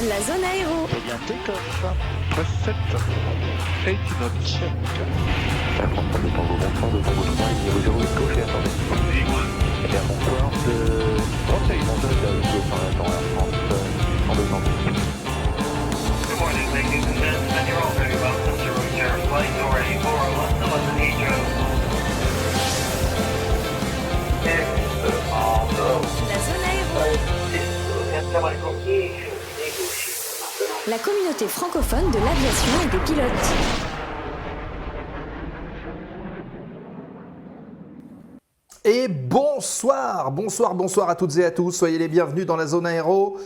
La zone aéro. Eh bien, take-off. Press 7. Take note. Check. La France de Tango, bonsoir de Tango 3, il y a 0 gauche et attendez. Eh bien, bonsoir de... Bonsoir de attends, la France, en deux ans. Good morning, ladies and gentlemen. You're all very welcome to Route Air Flight already 401 to London Heathrow. La zone aéro. La communauté francophone de l'aviation et des pilotes. Et bonsoir à toutes et à tous, soyez les bienvenus dans la zone aéro.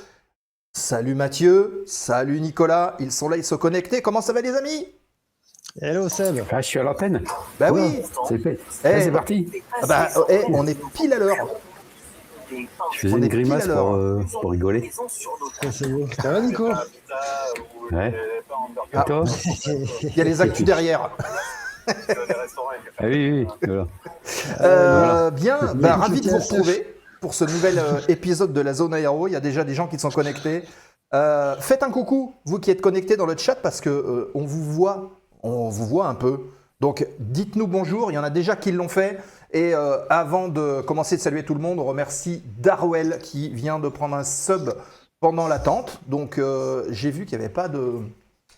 Salut Mathieu, salut Nicolas, ils sont là, ils sont connectés, comment ça va les amis? Hello Seb. Ah, je suis à l'antenne. Bah oui, C'est fait. Eh, C'est parti. on est pile à l'heure. Je faisais on une est pile grimace à l'heure. pour rigoler. C'est beau. Ça va Nico? Ouais. Ah. Et toi? Il y a les actus derrière. Ah oui, voilà. Bien, ravi de vous retrouver pour ce nouvel épisode de la zone aéro. Il y a déjà des gens qui sont connectés. Faites un coucou, vous qui êtes connectés dans le chat, parce que on vous voit un peu. Donc dites-nous bonjour, il y en a déjà qui l'ont fait. Et avant de commencer de saluer tout le monde, on remercie Darwell qui vient de prendre un sub pendant l'attente. Donc j'ai vu qu'il n'y avait pas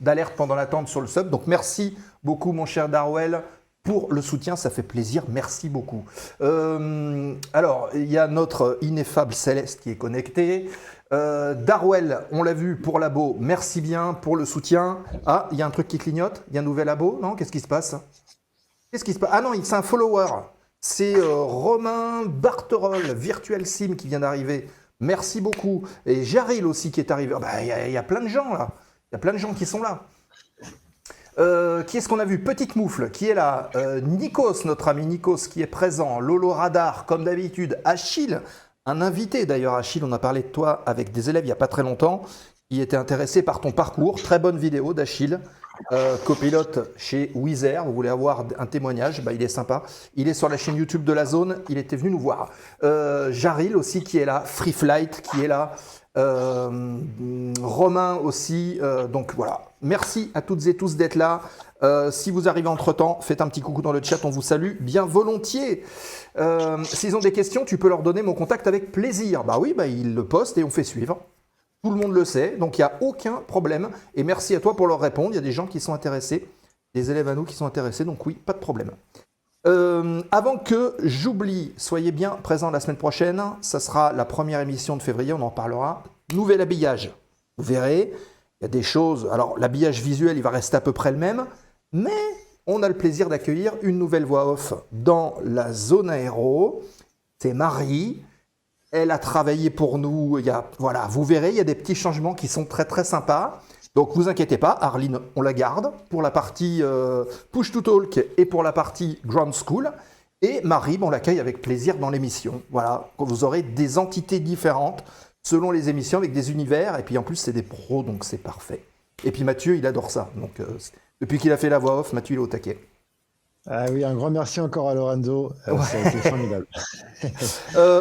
d'alerte pendant l'attente sur le sub. Donc merci beaucoup mon cher Darwell pour le soutien, ça fait plaisir, merci beaucoup. Alors il y a notre ineffable Céleste qui est connecté. Darwell, on l'a vu pour l'abo, merci bien pour le soutien. Ah, il y a un truc qui clignote, il y a un nouvel abo, non? Qu'est-ce qui se passe? Ah non, c'est un follower. C'est Romain Barterol, Virtual Sim qui vient d'arriver. Merci beaucoup. Et Jaril aussi qui est arrivé. Il y a plein de gens là. Il y a plein de gens qui sont là. Qui est-ce qu'on a vu? Petite Moufle qui est là. Nikos, notre ami Nikos qui est présent. Lolo Radar, comme d'habitude. Achille, un invité d'ailleurs. Achille, on a parlé de toi avec des élèves il n'y a pas très longtemps. Qui étaient intéressés par ton parcours. Très bonne vidéo d'Achille. Copilote chez Wizz Air, vous voulez avoir un témoignage, il est sympa. Il est sur la chaîne YouTube de la zone, il était venu nous voir. Jaril aussi qui est là, Free Flight qui est là, Romain aussi. Donc voilà, merci à toutes et tous d'être là. Si vous arrivez entre-temps, faites un petit coucou dans le chat, on vous salue bien volontiers. S'ils ont des questions, tu peux leur donner mon contact avec plaisir. Ils le postent et on fait suivre. Tout le monde le sait, donc il n'y a aucun problème. Et merci à toi pour leur répondre. Il y a des gens qui sont intéressés, des élèves à nous qui sont intéressés, donc oui, pas de problème. Avant que j'oublie, soyez bien présents la semaine prochaine. Ça sera la première émission de février, on en parlera. Nouvel habillage. Vous verrez, il y a des choses. Alors, l'habillage visuel, il va rester à peu près le même, mais on a le plaisir d'accueillir une nouvelle voix off dans la zone aéro. C'est Marie. Elle a travaillé pour nous, voilà, vous verrez, il y a des petits changements qui sont très très sympas. Donc vous inquiétez pas, Arline, on la garde pour la partie Push to Talk et pour la partie Ground School. Et Marie, on l'accueille avec plaisir dans l'émission. Voilà, vous aurez des entités différentes selon les émissions avec des univers. Et puis en plus, c'est des pros, donc c'est parfait. Et puis Mathieu, il adore ça. Donc depuis qu'il a fait la voix off, Mathieu, il est au taquet. Ah oui, un grand merci encore à Lorenzo, ça a été formidable.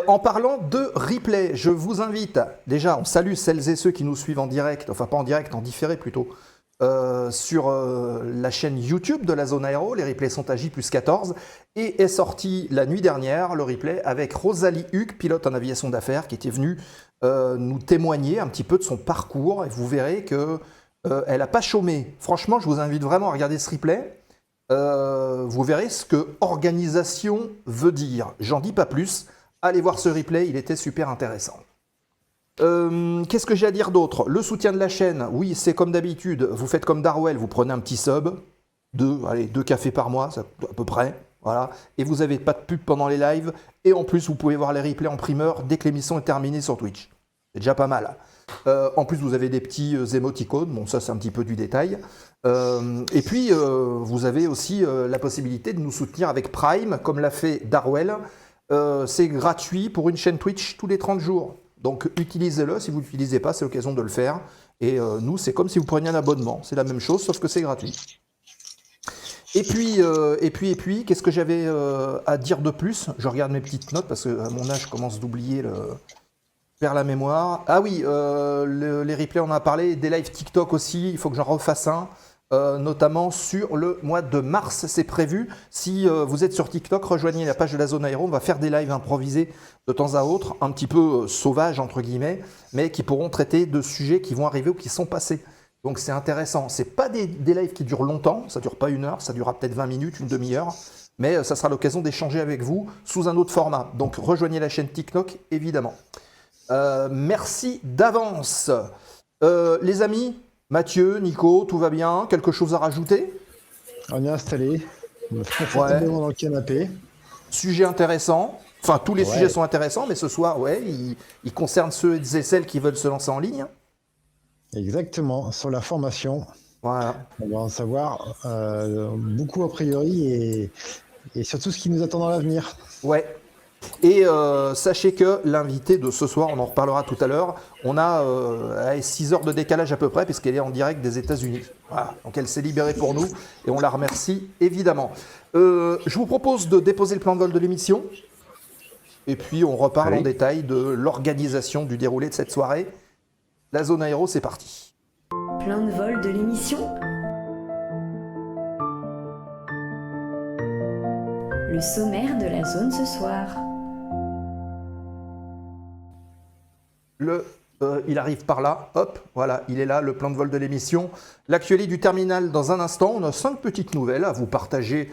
En parlant de replay, je vous invite, déjà on salue celles et ceux qui nous suivent en direct, enfin pas en direct, en différé plutôt, sur la chaîne YouTube de la zone aéro. Les replays sont à J+14 et est sorti la nuit dernière le replay avec Rosalie Huck, pilote en aviation d'affaires, qui était venue nous témoigner un petit peu de son parcours et vous verrez qu'elle n'a pas chômé. Franchement, je vous invite vraiment à regarder ce replay. Vous verrez ce que organisation veut dire. J'en dis pas plus. Allez voir ce replay, il était super intéressant. Qu'est-ce que j'ai à dire d'autre? Le soutien de la chaîne, oui, c'est comme d'habitude. Vous faites comme Darwell, vous prenez un petit sub, deux cafés par mois, ça, à peu près. Voilà. Et vous n'avez pas de pub pendant les lives. Et en plus, vous pouvez voir les replays en primeur dès que l'émission est terminée sur Twitch. C'est déjà pas mal. En plus, vous avez des petits émoticônes. Bon, ça, c'est un petit peu du détail. Et puis, vous avez aussi la possibilité de nous soutenir avec Prime, comme l'a fait Darwell. C'est gratuit pour une chaîne Twitch tous les 30 jours. Donc, utilisez-le. Si vous ne l'utilisez pas, c'est l'occasion de le faire. Et nous, c'est comme si vous preniez un abonnement. C'est la même chose, sauf que c'est gratuit. Et puis, qu'est-ce que j'avais à dire de plus? Je regarde mes petites notes parce qu'à mon âge, je commence d'oublier Vers la mémoire. Ah oui, les replays, on en a parlé. Des lives TikTok aussi, il faut que j'en refasse un. Notamment sur le mois de mars, c'est prévu. Si vous êtes sur TikTok, rejoignez la page de la Zone Aéro. On va faire des lives improvisés de temps à autre, un petit peu sauvages, entre guillemets, mais qui pourront traiter de sujets qui vont arriver ou qui sont passés. Donc c'est intéressant. C'est pas des lives qui durent longtemps, ça dure pas 1 heure, ça durera peut-être 20 minutes, une demi-heure. Mais ça sera l'occasion d'échanger avec vous sous un autre format. Donc rejoignez la chaîne TikTok, évidemment. Merci d'avance. Les amis, Mathieu, Nico, tout va bien? Quelque chose à rajouter? On est installé, confortablement dans le canapé. Sujet intéressant. Enfin, tous les sujets sont intéressants, mais ce soir, il concerne ceux et celles qui veulent se lancer en ligne. Exactement, sur la formation. Voilà. On va en savoir beaucoup a priori et surtout ce qui nous attend dans l'avenir. Ouais. Et sachez que l'invité de ce soir, on en reparlera tout à l'heure, on a 6 heures de décalage à peu près, puisqu'elle est en direct des États-Unis. Voilà. Donc elle s'est libérée pour nous et on la remercie évidemment. Je vous propose de déposer le plan de vol de l'émission et puis on reparle en détail de l'organisation du déroulé de cette soirée. La Zone Aéro, c'est parti. Plan de vol de l'émission. Le sommaire de la zone ce soir. Il arrive par là, hop, voilà, il est là, le plan de vol de l'émission. L'actualité du terminal dans un instant. On a 5 petites nouvelles à vous partager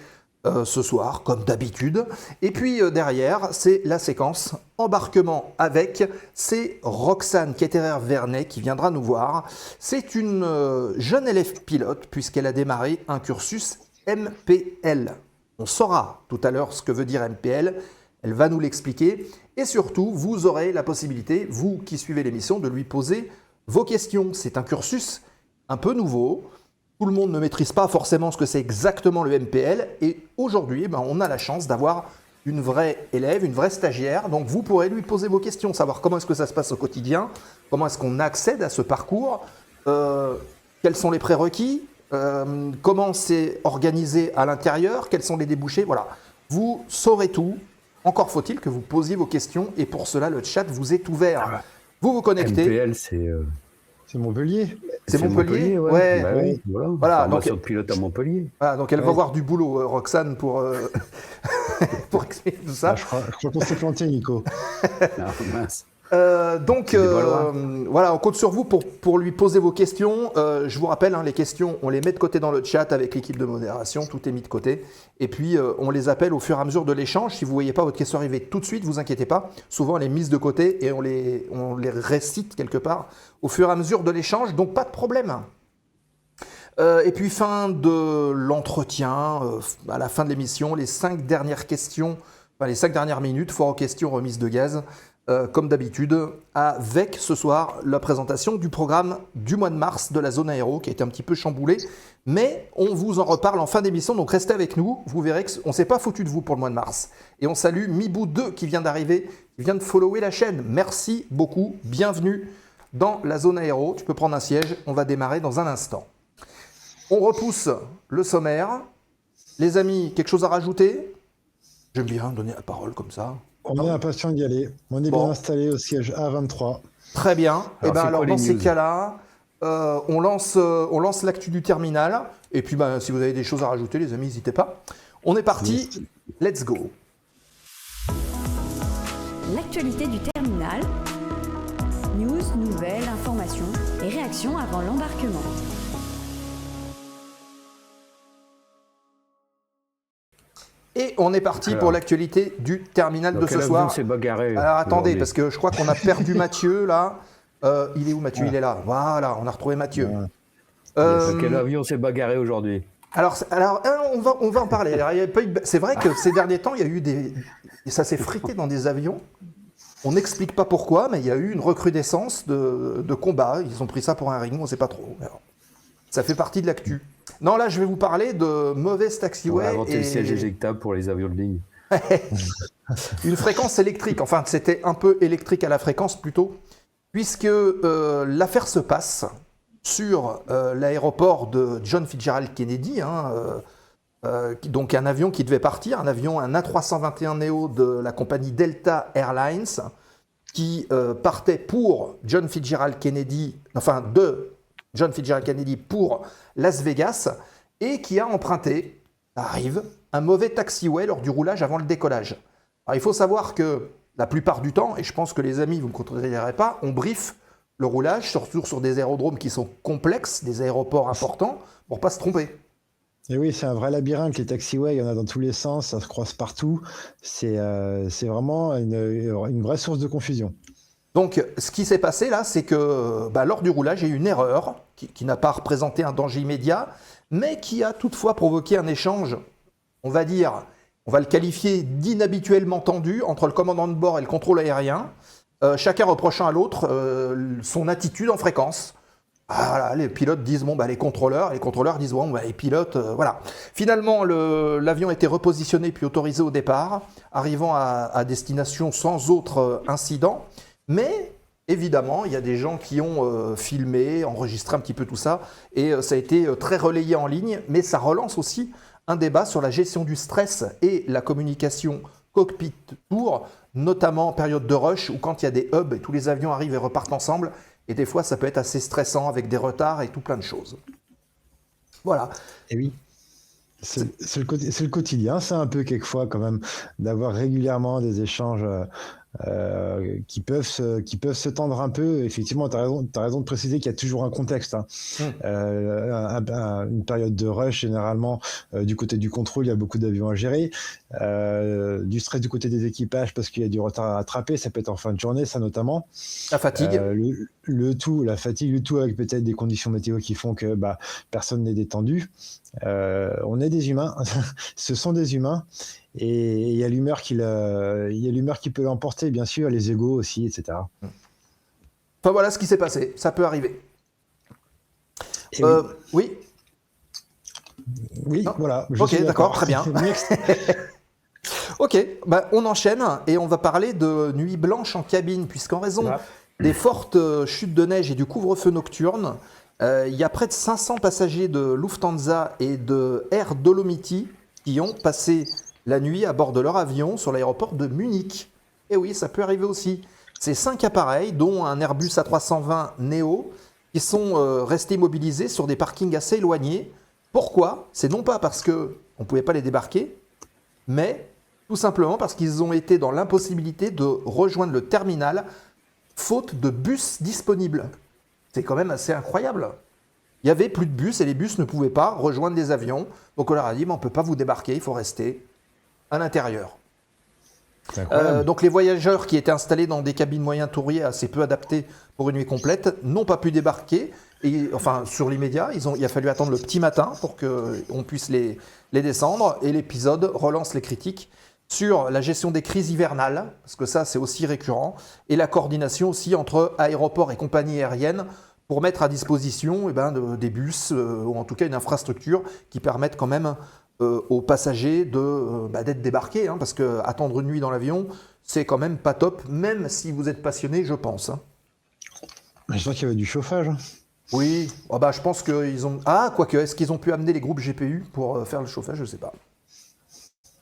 ce soir, comme d'habitude. Et puis derrière, c'est la séquence embarquement avec. C'est Roxane Ketterer-Vernet qui viendra nous voir. C'est une jeune élève pilote puisqu'elle a démarré un cursus MPL. On saura tout à l'heure ce que veut dire MPL. Elle va nous l'expliquer. Et surtout, vous aurez la possibilité, vous qui suivez l'émission, de lui poser vos questions. C'est un cursus un peu nouveau. Tout le monde ne maîtrise pas forcément ce que c'est exactement le MPL. Et aujourd'hui, on a la chance d'avoir une vraie élève, une vraie stagiaire. Donc vous pourrez lui poser vos questions, savoir comment est-ce que ça se passe au quotidien, comment est-ce qu'on accède à ce parcours, quels sont les prérequis, comment c'est organisé à l'intérieur, quels sont les débouchés. Voilà, vous saurez tout. Encore faut-il que vous posiez vos questions et pour cela, le chat vous est ouvert. Vous vous connectez. MPL, c'est Montpellier. C'est Montpellier, ouais. Bah oui, voilà. Donc, pilote à Montpellier. Voilà, donc elle va voir du boulot, Roxane, pour expliquer tout ça. Ah, je crois qu'on s'est planté, Nico. Non, mince. Voilà, on compte sur vous pour lui poser vos questions. Je vous rappelle, les questions, on les met de côté dans le chat avec l'équipe de modération, tout est mis de côté. Et puis, on les appelle au fur et à mesure de l'échange. Si vous ne voyez pas votre question arriver tout de suite, vous inquiétez pas. Souvent, elle est mise de côté et on les récite quelque part au fur et à mesure de l'échange, donc pas de problème. Et puis, fin de l'entretien, à la fin de l'émission, les 5 dernières questions, les 5 dernières minutes, foire aux questions, remise de gaz. Comme d'habitude, avec ce soir la présentation du programme du mois de mars de la Zone Aéro qui a été un petit peu chamboulé, mais on vous en reparle en fin d'émission, donc restez avec nous, vous verrez qu'on ne s'est pas foutu de vous pour le mois de mars. Et on salue Mibou2 qui vient d'arriver, qui vient de follower la chaîne. Merci beaucoup, bienvenue dans la Zone Aéro. Tu peux prendre un siège, on va démarrer dans un instant. On repousse le sommaire. Les amis, quelque chose à rajouter? J'aime bien donner la parole comme ça. On est impatient d'y aller. On est bien installé au siège A23. Très bien. Alors dans ces news cas-là, on lance l'actu du terminal. Et puis si vous avez des choses à rajouter, les amis, n'hésitez pas. On est parti. Let's go. L'actualité du terminal. News, nouvelles, informations et réactions avant l'embarquement. Et on est parti pour l'actualité du terminal de ce soir. Alors attendez, parce que je crois qu'on a perdu Mathieu là. Il est où Mathieu? Il est là. Voilà, on a retrouvé Mathieu. Quel avion s'est bagarré aujourd'hui? Alors on va en parler. Alors, c'est vrai que ces derniers temps, il y a eu ça s'est frité dans des avions. On n'explique pas pourquoi, mais il y a eu une recrudescence de combats. Ils ont pris ça pour un ring, on ne sait pas trop. Alors, ça fait partie de l'actu. Non, là, je vais vous parler de mauvaises taxiways. On va inventer le siège éjectable pour les avions de ligne. Une fréquence électrique. Enfin, c'était un peu électrique à la fréquence plutôt, puisque l'affaire se passe sur l'aéroport de John Fitzgerald Kennedy, donc un avion qui devait partir, un A321neo de la compagnie Delta Airlines, qui partait pour John Fitzgerald Kennedy, de John Fitzgerald Kennedy pour Las Vegas, et qui a emprunté, arrive, un mauvais taxiway lors du roulage avant le décollage. Alors, il faut savoir que la plupart du temps, et je pense que les amis, vous ne me contredirez pas, on brief le roulage, surtout sur des aérodromes qui sont complexes, des aéroports importants, pour ne pas se tromper. Et oui, c'est un vrai labyrinthe, les taxiways, il y en a dans tous les sens, ça se croise partout. C'est vraiment une vraie source de confusion. Donc, ce qui s'est passé là, c'est que lors du roulage, il y a eu une erreur qui n'a pas représenté un danger immédiat, mais qui a toutefois provoqué un échange, on va le qualifier d'inhabituellement tendu entre le commandant de bord et le contrôle aérien, chacun reprochant à l'autre son attitude en fréquence. Voilà, les pilotes disent les contrôleurs, et les contrôleurs disent les pilotes, voilà. Finalement, l'avion a été repositionné puis autorisé au départ, arrivant à destination sans autre incident. Mais évidemment, il y a des gens qui ont filmé, enregistré un petit peu tout ça, et ça a été très relayé en ligne, mais ça relance aussi un débat sur la gestion du stress et la communication cockpit-tour, notamment en période de rush, ou quand il y a des hubs et tous les avions arrivent et repartent ensemble. Et des fois, ça peut être assez stressant avec des retards et tout plein de choses. Voilà. Et oui. C'est le quotidien, c'est un peu quelquefois quand même, d'avoir régulièrement des échanges qui peuvent se tendre un peu. Effectivement, tu as raison de préciser qu'il y a toujours un contexte. Une période de rush, généralement, du côté du contrôle, il y a beaucoup d'avions à gérer. Du stress du côté des équipages parce qu'il y a du retard à rattraper, ça peut être en fin de journée, ça notamment. La fatigue. La fatigue, le tout avec peut-être des conditions météo qui font que personne n'est détendu. On est des humains, ce sont des humains. Et il y a l'humeur qui peut l'emporter, bien sûr, les égos aussi, etc. Enfin voilà ce qui s'est passé, ça peut arriver. Oui. Oui, voilà. Ok, d'accord, très bien. Ok, on enchaîne et on va parler de nuit blanche en cabine, puisqu'en raison des fortes chutes de neige et du couvre-feu nocturne, il y a près de 500 passagers de Lufthansa et de Air Dolomiti qui ont passé la nuit à bord de leur avion sur l'aéroport de Munich. Et oui, ça peut arriver aussi. C'est 5 appareils, dont un Airbus A320 Neo, qui sont restés mobilisés sur des parkings assez éloignés. Pourquoi ? C'est non pas parce qu'on ne pouvait pas les débarquer, mais tout simplement parce qu'ils ont été dans l'impossibilité de rejoindre le terminal, faute de bus disponibles. C'est quand même assez incroyable. Il n'y avait plus de bus et les bus ne pouvaient pas rejoindre des avions. Donc on leur a dit, on ne peut pas vous débarquer, il faut rester à l'intérieur. Donc les voyageurs qui étaient installés dans des cabines moyens touriers assez peu adaptées pour une nuit complète n'ont pas pu débarquer. Sur l'immédiat, il a fallu attendre le petit matin pour qu'on puisse les descendre. Et l'épisode relance les critiques sur la gestion des crises hivernales, parce que ça c'est aussi récurrent, et la coordination aussi entre aéroports et compagnies aériennes pour mettre à disposition des bus, ou en tout cas une infrastructure qui permette quand même aux passagers d'être débarqués, parce qu'attendre une nuit dans l'avion, c'est quand même pas top, même si vous êtes passionné, je pense. Je crois qu'il y avait du chauffage. Oui, je pense qu'ils ont... quoique, est-ce qu'ils ont pu amener les groupes GPU pour faire le chauffage ? Je ne sais pas.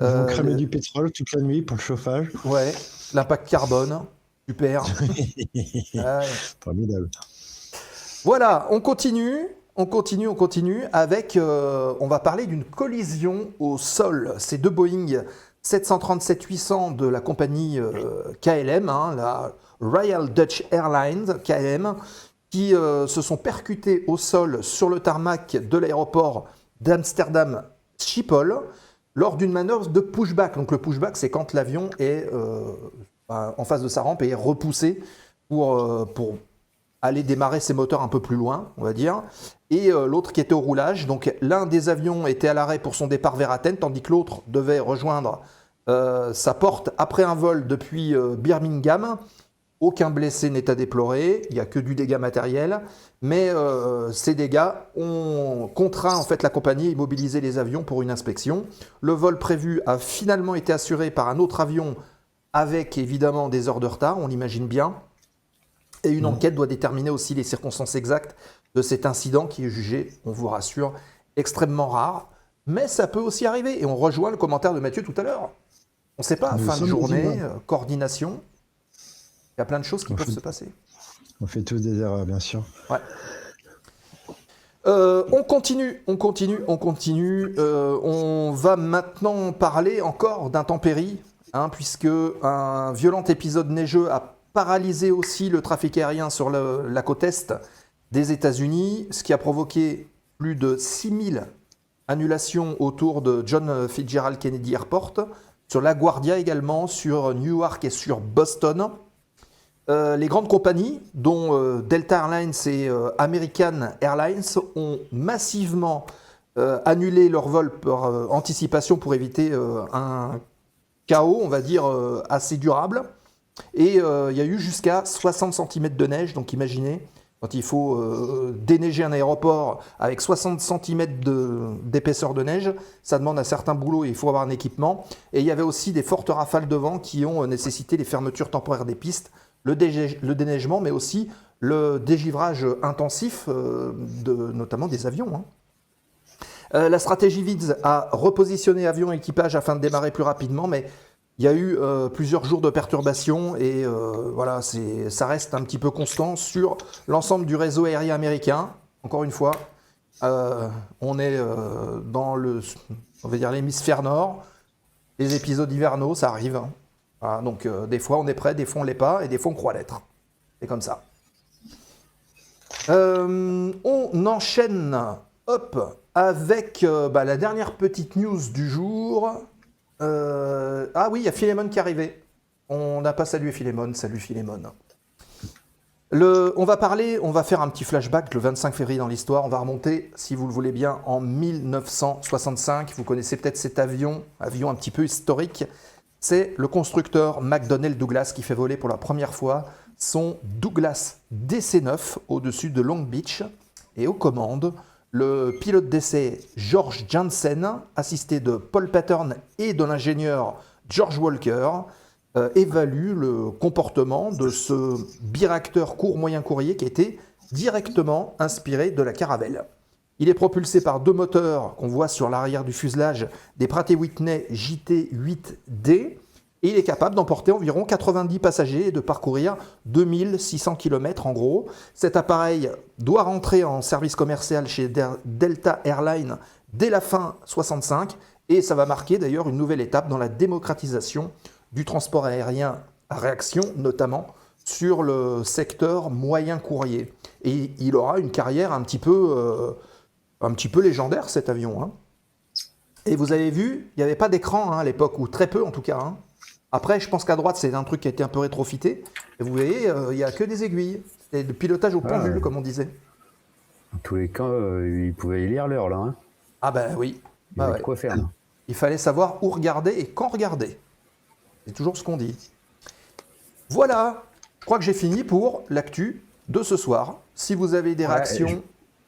Ils ont cramé du pétrole toute la nuit pour le chauffage. Ouais, l'impact carbone, super. Formidable. Voilà, on continue avec, on va parler d'une collision au sol. C'est deux Boeing 737-800 de la compagnie KLM, la Royal Dutch Airlines, KLM, qui se sont percutés au sol sur le tarmac de l'aéroport d'Amsterdam Schiphol lors d'une manœuvre de pushback. Donc le pushback, c'est quand l'avion est en face de sa rampe et est repoussé pour aller démarrer ses moteurs un peu plus loin, on va dire, et l'autre qui était au roulage. Donc l'un des avions était à l'arrêt pour son départ vers Athènes, tandis que l'autre devait rejoindre sa porte après un vol depuis Birmingham. Aucun blessé n'est à déplorer, il n'y a que du dégât matériel, mais ces dégâts ont contraint en fait la compagnie à immobiliser les avions pour une inspection. Le vol prévu a finalement été assuré par un autre avion avec évidemment des heures de retard, on l'imagine bien. Et une enquête doit déterminer aussi les circonstances exactes de cet incident qui est jugé, on vous rassure, extrêmement rare. Mais ça peut aussi arriver. Et on rejoint le commentaire de Mathieu tout à l'heure. On ne sait pas, fin de journée, coordination. Il y a plein de choses qui peuvent se passer. On fait tous des erreurs, bien sûr. Ouais. On continue. On va maintenant parler encore d'intempéries, puisque un violent épisode neigeux a paralysé aussi le trafic aérien sur la côte est des États-Unis, ce qui a provoqué plus de 6000 annulations autour de John Fitzgerald Kennedy Airport, sur LaGuardia également, sur Newark et sur Boston. Les grandes compagnies, dont Delta Airlines et American Airlines, ont massivement annulé leurs vols par anticipation pour éviter un chaos, on va dire, assez durable. Et il y a eu jusqu'à 60 cm de neige, donc imaginez, quand il faut déneiger un aéroport avec 60 cm d'épaisseur de neige, ça demande un certain boulot et il faut avoir un équipement. Et il y avait aussi des fortes rafales de vent qui ont nécessité les fermetures temporaires des pistes, le déneigement, mais aussi le dégivrage intensif, notamment des avions. La stratégie Vids a repositionné avion et équipage afin de démarrer plus rapidement, mais il y a eu plusieurs jours de perturbations et voilà, ça reste un petit peu constant sur l'ensemble du réseau aérien américain. Encore une fois, on est dans on va dire l'hémisphère nord. Les épisodes hivernaux, ça arrive. Voilà, donc des fois on est prêt, des fois on l'est pas, et des fois on croit l'être. C'est comme ça. On enchaîne, avec la dernière petite news du jour. Ah oui, il y a Philémon qui est arrivé. On n'a pas salué Philémon. Salut Philémon. On va faire un petit flashback le 25 février dans l'histoire. On va remonter, si vous le voulez bien, en 1965. Vous connaissez peut-être cet avion un petit peu historique. C'est le constructeur McDonnell Douglas qui fait voler pour la première fois son Douglas DC-9 au-dessus de Long Beach. Et aux commandes, le pilote d'essai George Jansen, assisté de Paul Pattern et de l'ingénieur George Walker, évalue le comportement de ce biréacteur court-moyen courrier qui a été directement inspiré de la Caravelle. Il est propulsé par deux moteurs qu'on voit sur l'arrière du fuselage des Pratt & Whitney JT8D et il est capable d'emporter environ 90 passagers et de parcourir 2600 km en gros. Cet appareil doit rentrer en service commercial chez Delta Airlines dès la fin 65 et ça va marquer d'ailleurs une nouvelle étape dans la démocratisation du transport aérien à réaction, notamment sur le secteur moyen courrier. Et il aura une carrière un petit peu légendaire cet avion. Et vous avez vu, il n'y avait pas d'écran à l'époque, ou très peu en tout cas. Après, je pense qu'à droite, c'est un truc qui a été un peu rétrofité. Et vous voyez, il n'y a que des aiguilles. C'est le pilotage au pendule, comme on disait. En tous les cas, il pouvait y lire l'heure, là. Ah ben oui. Il y avait de quoi faire, là. Il fallait savoir où regarder et quand regarder. C'est toujours ce qu'on dit. Voilà. Je crois que j'ai fini pour l'actu de ce soir. Si vous avez des réactions...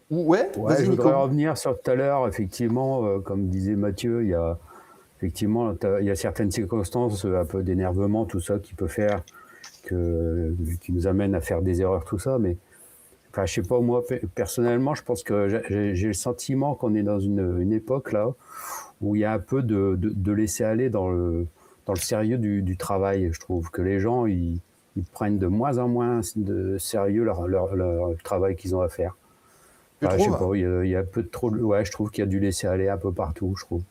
vas-y je Nico. voudrais revenir sur tout à l'heure. Effectivement, comme disait Mathieu, il y a certaines circonstances, un peu d'énervement, tout ça, qui peut faire qui nous amène à faire des erreurs, tout ça. Mais enfin, je sais pas, moi, personnellement, je pense que j'ai le sentiment qu'on est dans une époque là où il y a un peu de laisser aller dans le sérieux du travail. Je trouve que les gens, ils prennent de moins en moins de sérieux leur travail qu'ils ont à faire. Enfin, je sais pas, il y a un peu trop. Ouais, je trouve qu'il y a du laisser aller un peu partout, je trouve.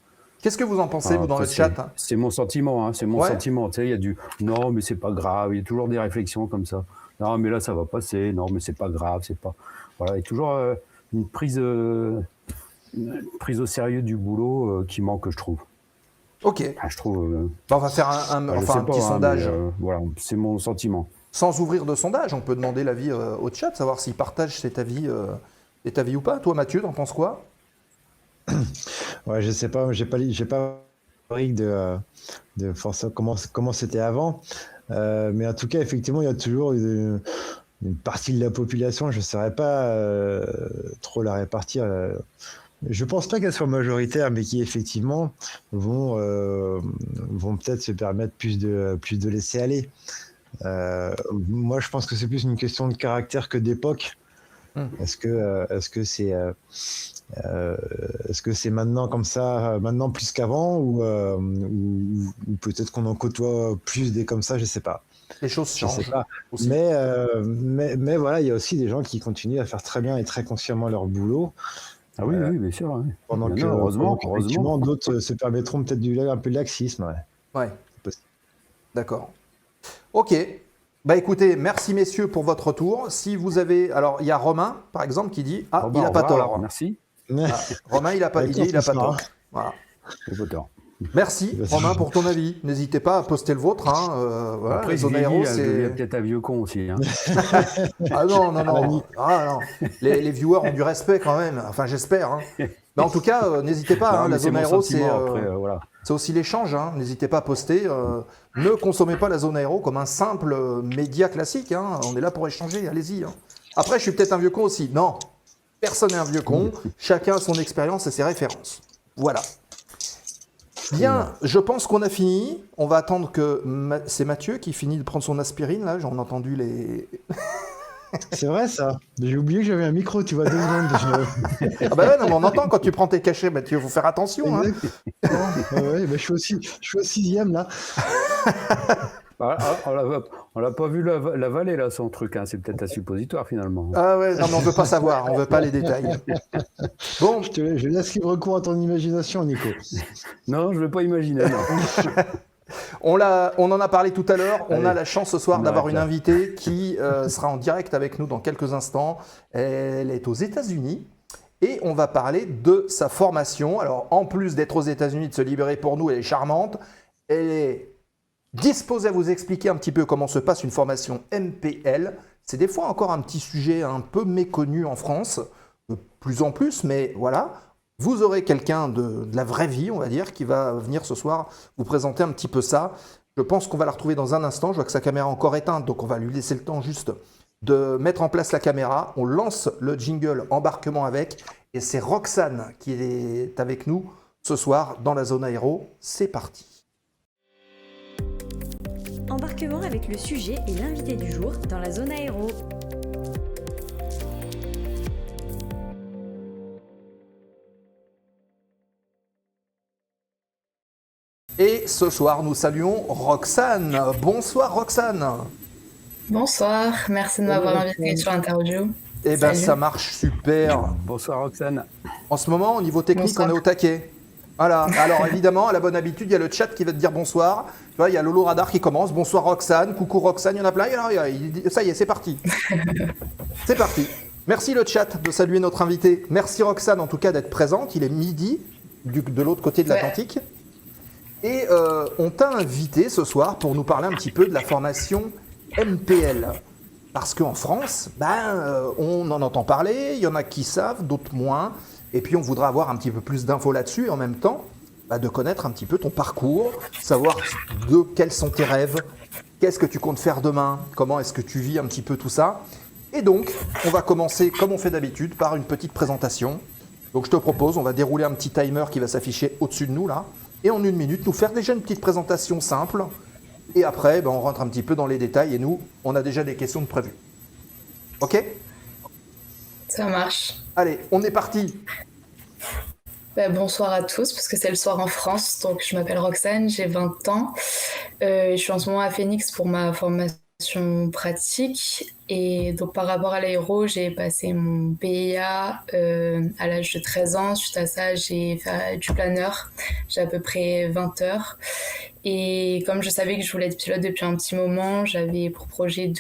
Qu'est-ce que vous en pensez, vous, dans le chat? C'est mon sentiment, c'est mon sentiment. Tu sais, il y a du non, mais c'est pas grave. Il y a toujours des réflexions comme ça. Non, mais là, ça va passer. Non, mais c'est pas grave. C'est pas. Voilà, il y a toujours une prise au sérieux du boulot qui manque, je trouve. Ok. Enfin, je trouve. On va faire un petit sondage. Mais, voilà, c'est mon sentiment. Sans ouvrir de sondage, on peut demander l'avis au chat, savoir s'il partage cet avis ou pas. Toi, Mathieu, t'en penses quoi? Ouais, je sais pas, j'ai pas historique de force comment c'était avant, mais en tout cas, effectivement, il y a toujours une partie de la population, je ne saurais pas trop la répartir. Je pense pas qu'elle soit majoritaire, mais qui effectivement vont peut-être se permettre plus de laisser aller. Moi, je pense que c'est plus une question de caractère que d'époque. Est-ce que c'est maintenant comme ça, maintenant plus qu'avant, ou peut-être qu'on en côtoie plus des comme ça, je sais pas. Les choses Je sais changent. pas. aussi. Mais voilà, il y a aussi des gens qui continuent à faire très bien et très consciemment leur boulot. Ah oui, bien sûr. Ouais. Pendant Non, que, heureusement. effectivement, d'autres se permettront peut-être un peu de laxisme. Ouais. Ouais. possible. D'accord. Ok. Bah écoutez, merci messieurs pour votre retour. Si vous avez, alors il y a Romain par exemple qui dit Au il a revoir, pas tort. alors, merci. Romain il a pas, il dit il a pas tort. Voilà. J'ai pas tort. Merci Romain pour ton avis. N'hésitez pas à poster le vôtre. Voilà, Après, les je zones aéro, vieillis, je deviens c'est. peut-être un vieux con aussi. Hein. Ah non. Les viewers ont du respect quand même. Enfin j'espère. Hein. Mais en tout cas, n'hésitez pas. Non, mais La c'est zone mon aéro, sentiment, après, voilà. c'est aussi l'échange. Hein. N'hésitez pas à poster. Ne consommez pas la zone aéro comme un simple média classique. Hein. On est là pour échanger. Allez-y. Hein. Après, je suis peut-être un vieux con aussi. Non, personne n'est un vieux con. Chacun a son expérience et ses références. Voilà. Bien, je pense qu'on a fini. On va attendre que c'est Mathieu qui finit de prendre son aspirine. Là, j'en ai entendu les. C'est vrai ça. J'ai oublié que j'avais un micro, tu vois, 2 secondes. Ah bah ouais, non, mais on entend quand tu prends tes cachets, Mathieu. Faut faire attention. Hein. Ouais, bah, je suis au 6e là. On l'a pas vu l'avaler là, son truc. Hein. C'est peut-être un suppositoire finalement. Ah ouais, non, mais on veut pas savoir. On veut pas les détails. Bon, Je laisse libre cours à ton imagination, Nico. Non, je ne vais pas imaginer. Non. on en a parlé tout à l'heure. On Allez, a la chance ce soir on d'avoir arrête une là. invitée qui sera en direct avec nous dans quelques instants. Elle est aux États-Unis et on va parler de sa formation. Alors, en plus d'être aux États-Unis, de se libérer pour nous, elle est charmante. Elle est disposée à vous expliquer un petit peu comment se passe une formation MPL. C'est des fois encore un petit sujet un peu méconnu en France, de plus en plus, mais voilà. Vous aurez quelqu'un de la vraie vie, on va dire, qui va venir ce soir vous présenter un petit peu ça. Je pense qu'on va la retrouver dans un instant. Je vois que sa caméra est encore éteinte, donc on va lui laisser le temps juste de mettre en place la caméra. On lance le jingle embarquement avec, et c'est Roxane qui est avec nous ce soir dans la zone aéro. C'est parti. Embarquement avec le sujet et l'invité du jour dans la zone aéro. Et ce soir, nous saluons Roxane. Bonsoir Roxane. Bonsoir, merci de m'avoir invité sur l'interview. Eh bien, Salut. ça marche super. Bonsoir Roxane. En ce moment, au niveau technique, Bonsoir. on est au taquet. Voilà. Alors évidemment, à la bonne habitude, il y a le chat qui va te dire bonsoir. Tu vois, il y a Lolo Radar qui commence. Bonsoir Roxane, coucou Roxane, il y en a plein. Ça y est, c'est parti. C'est parti. Merci le chat de saluer notre invité. Merci Roxane en tout cas d'être présente. Il est midi de l'autre côté de l'Atlantique. Et on t'a invité ce soir pour nous parler un petit peu de la formation MPL. Parce qu'en France, on en entend parler, il y en a qui savent, d'autres moins. Et puis on voudra avoir un petit peu plus d'infos là-dessus et en même temps de connaître un petit peu ton parcours, savoir quels sont tes rêves, qu'est-ce que tu comptes faire demain, comment est-ce que tu vis un petit peu tout ça. Et donc, on va commencer comme on fait d'habitude par une petite présentation. Donc je te propose, on va dérouler un petit timer qui va s'afficher au-dessus de nous là. Et en 1 minute, nous faire déjà une petite présentation simple. Et après, on rentre un petit peu dans les détails et nous, on a déjà des questions de prévues. Ok ? Ça marche. Allez, on est parti. Bonsoir à tous, parce que c'est le soir en France. Donc, je m'appelle Roxane, j'ai 20 ans. Je suis en ce moment à Phoenix pour ma formation pratique. Et donc, par rapport à l'aéro, j'ai passé mon PIA à l'âge de 13 ans. Suite à ça, j'ai fait du planeur. J'ai à peu près 20 heures. Et comme je savais que je voulais être pilote depuis un petit moment, j'avais pour projet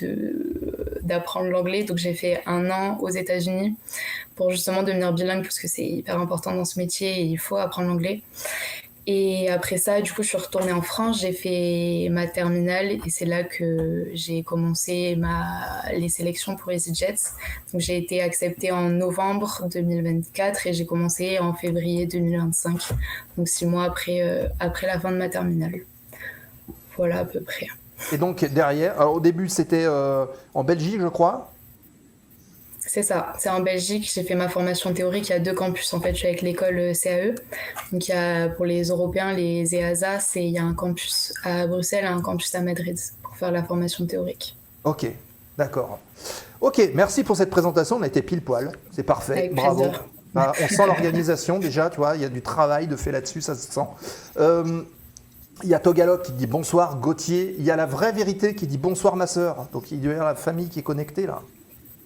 d'apprendre l'anglais. Donc, j'ai fait 1 an aux États-Unis pour justement devenir bilingue, parce que c'est hyper important dans ce métier et il faut apprendre l'anglais. Et après ça, du coup, je suis retournée en France, j'ai fait ma terminale et c'est là que j'ai commencé les sélections pour EasyJet. Donc, j'ai été acceptée en novembre 2024 et j'ai commencé en février 2025, donc 6 mois après la fin de ma terminale. Voilà à peu près. Et donc derrière, alors au début c'était en Belgique je crois. C'est ça, c'est en Belgique. J'ai fait ma formation théorique. Il y a 2 campus en fait. Je suis avec l'école CAE. Donc il y a pour les Européens, les EASA, il y a un campus à Bruxelles et un campus à Madrid pour faire la formation théorique. Ok. D'accord. Ok, merci pour cette présentation. On a été pile poil. C'est parfait. Avec Bravo. plaisir. Bah, on sent l'organisation déjà, tu vois. Il y a du travail de fait là-dessus, ça se sent. Il y a Togalok qui dit bonsoir, Gauthier. Il y a la vraie vérité qui dit bonsoir, ma sœur. Donc il doit y avoir la famille qui est connectée là.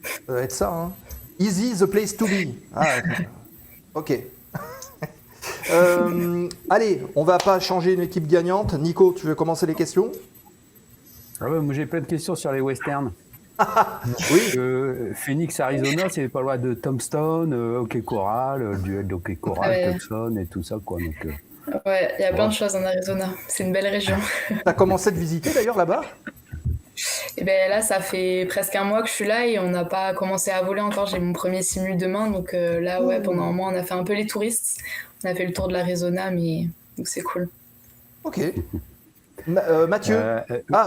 Ça doit être ça, hein. Easy the place to be. Ah, ok. Allez, on va pas changer une équipe gagnante. Nico, tu veux commencer les questions? Ah ouais, moi j'ai plein de questions sur les westerns. Oui. Phoenix, Arizona, c'est pas loin de Tombstone, Hockey Coral, le duel d'Hockey Coral, Ouais. Tucson et tout ça, quoi. Donc, Ouais, il y a plein de choses en Arizona. C'est une belle région. T'as commencé de visiter d'ailleurs là-bas? Et ben là, ça fait presque un mois que je suis là et on n'a pas commencé à voler encore. J'ai mon premier simul demain, donc là, ouais, pendant un mois, on a fait un peu les touristes. On a fait le tour de l'Arizona, mais donc c'est cool. Ok. Mathieu?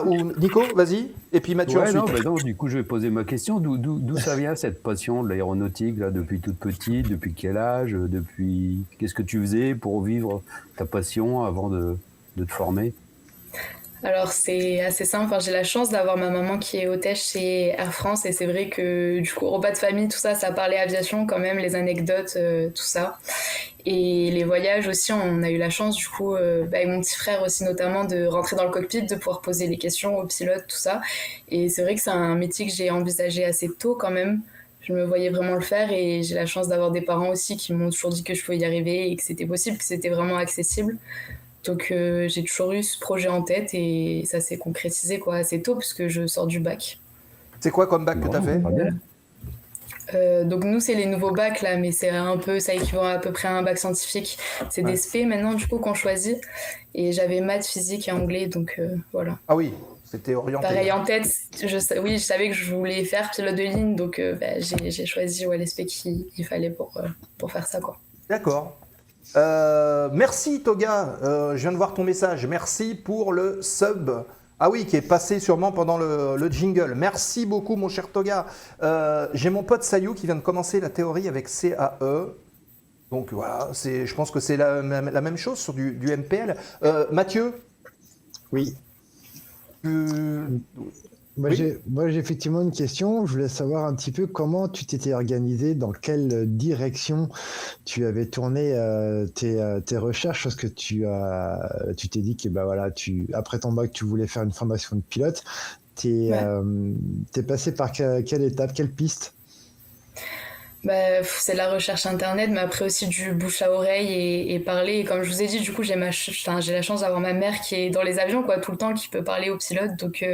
Ou Nico, vas-y. Et puis Mathieu ouais, ensuite. non, du coup, je vais poser ma question. D'où ça vient cette passion de l'aéronautique là, depuis toute petite? Depuis quel âge? Qu'est-ce que tu faisais pour vivre ta passion avant de te former? Alors c'est assez simple, enfin, j'ai la chance d'avoir ma maman qui est hôtesse chez Air France et c'est vrai que du coup repas de famille, tout ça, ça parlait aviation quand même, les anecdotes, tout ça. Et les voyages aussi, on a eu la chance du coup, avec mon petit frère aussi notamment, de rentrer dans le cockpit, de pouvoir poser les questions aux pilotes, tout ça. Et c'est vrai que c'est un métier que j'ai envisagé assez tôt quand même. Je me voyais vraiment le faire et j'ai la chance d'avoir des parents aussi qui m'ont toujours dit que je pouvais y arriver et que c'était possible, que c'était vraiment accessible. Donc j'ai toujours eu ce projet en tête et ça s'est concrétisé quoi, assez tôt puisque je sors du bac. C'est quoi comme bac que t'as fait? Pas bien. Donc nous c'est les nouveaux bacs là, mais c'est un peu, ça équivaut à peu près à un bac scientifique. C'est des SP maintenant du coup qu'on choisit. Et j'avais maths, physique et anglais, donc voilà. Ah oui, c'était orienté. Pareil en tête, je savais que je voulais faire pilote de ligne, donc j'ai choisi les SP qu'il fallait pour faire ça quoi. D'accord. Merci Toga, je viens de voir ton message. Merci pour le sub. Ah oui, qui est passé sûrement pendant le jingle. Merci beaucoup mon cher Toga. J'ai mon pote Sayou qui vient de commencer la théorie avec CAE. Donc voilà, je pense que c'est la même chose sur du MPL. Mathieu? Oui. Moi, j'ai effectivement une question. Je voulais savoir un petit peu comment tu t'étais organisé, dans quelle direction tu avais tourné tes recherches, parce que tu t'es dit que bah, voilà, après ton bac, tu voulais faire une formation de pilote. T'es passé par quelle étape, quelle piste? C'est la recherche internet, mais après aussi du bouche à oreille et parler. Et comme je vous ai dit, du coup, j'ai la chance d'avoir ma mère qui est dans les avions, quoi, tout le temps, qui peut parler aux pilotes. Donc,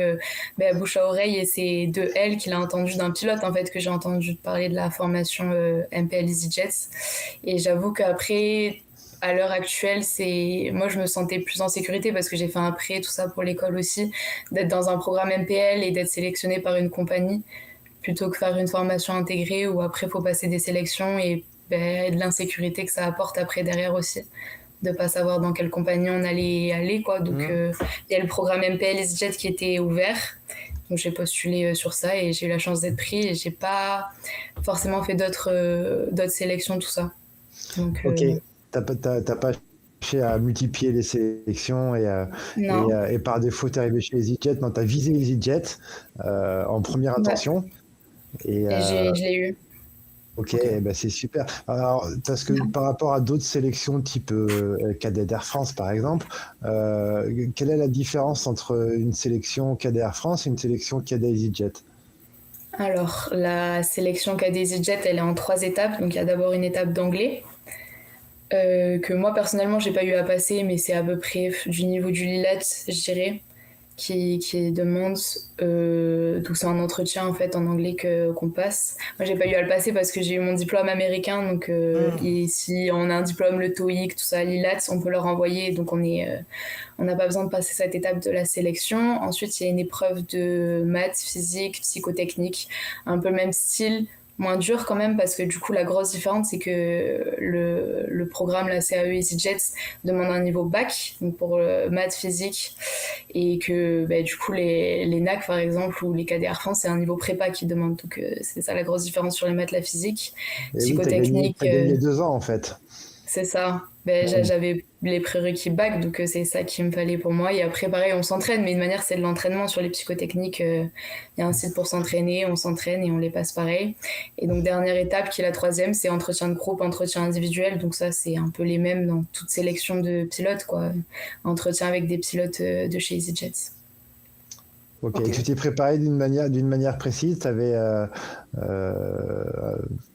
bouche à oreille, et c'est de elle qu'il a entendu d'un pilote, en fait, que j'ai entendu parler de la formation MPL EasyJet. Et j'avoue qu'après, à l'heure actuelle, moi, je me sentais plus en sécurité parce que j'ai fait un prêt, tout ça pour l'école aussi, d'être dans un programme MPL et d'être sélectionnée par une compagnie, plutôt que faire une formation intégrée où après il faut passer des sélections et de l'insécurité que ça apporte après derrière aussi, de pas savoir dans quelle compagnie on allait aller quoi. Donc il y a le programme MPL EasyJet qui était ouvert, donc j'ai postulé sur ça et j'ai eu la chance d'être pris et j'ai pas forcément fait d'autres sélections, tout ça. Donc, ok, t'as pas cherché à multiplier les sélections et par défaut t'es arrivé chez EasyJet. Non, t'as visé EasyJet en première intention. Et je l'ai eu. Ok, ben c'est super. Alors, parce que par rapport à d'autres sélections type cadet d'Air France, par exemple, quelle est la différence entre une sélection cadet Air France et une sélection cadet EasyJet? Alors, la sélection cadet EasyJet, elle est en 3 étapes. Donc, il y a d'abord une étape d'anglais, que moi, personnellement, j'ai pas eu à passer, mais c'est à peu près du niveau du LILAT, je dirais, qui demande, donc c'est un entretien en fait en anglais qu'on passe. Moi j'ai pas eu à le passer parce que j'ai eu mon diplôme américain, donc et si on a un diplôme, le TOEIC, tout ça, l'ILAT, on peut leur envoyer, donc on n'a pas besoin de passer cette étape de la sélection. Ensuite il y a une épreuve de maths, physique, psychotechnique, un peu le même style, moins dur quand même, parce que du coup la grosse différence c'est que le programme, la CAE EasyJet, demande un niveau bac, donc pour maths, physique, et que du coup les NAC par exemple ou les cadets Air France, c'est un niveau prépa qui demande, donc c'est ça la grosse différence sur les maths, la physique. Et psychotechnique. Oui, t'as gagné 2 ans en fait. C'est ça. J'avais les prérequis bac, donc c'est ça qu'il me fallait pour moi. Et après, pareil, on s'entraîne, mais une manière, c'est de l'entraînement sur les psychotechniques. Il y a un site pour s'entraîner, on s'entraîne et on les passe pareil. Et donc, dernière étape, qui est la 3e, c'est entretien de groupe, entretien individuel. Donc ça, c'est un peu les mêmes dans toute sélection de pilotes, quoi. Entretien avec des pilotes de chez EasyJet. Ok, tu t'es préparé d'une manière précise, tu avais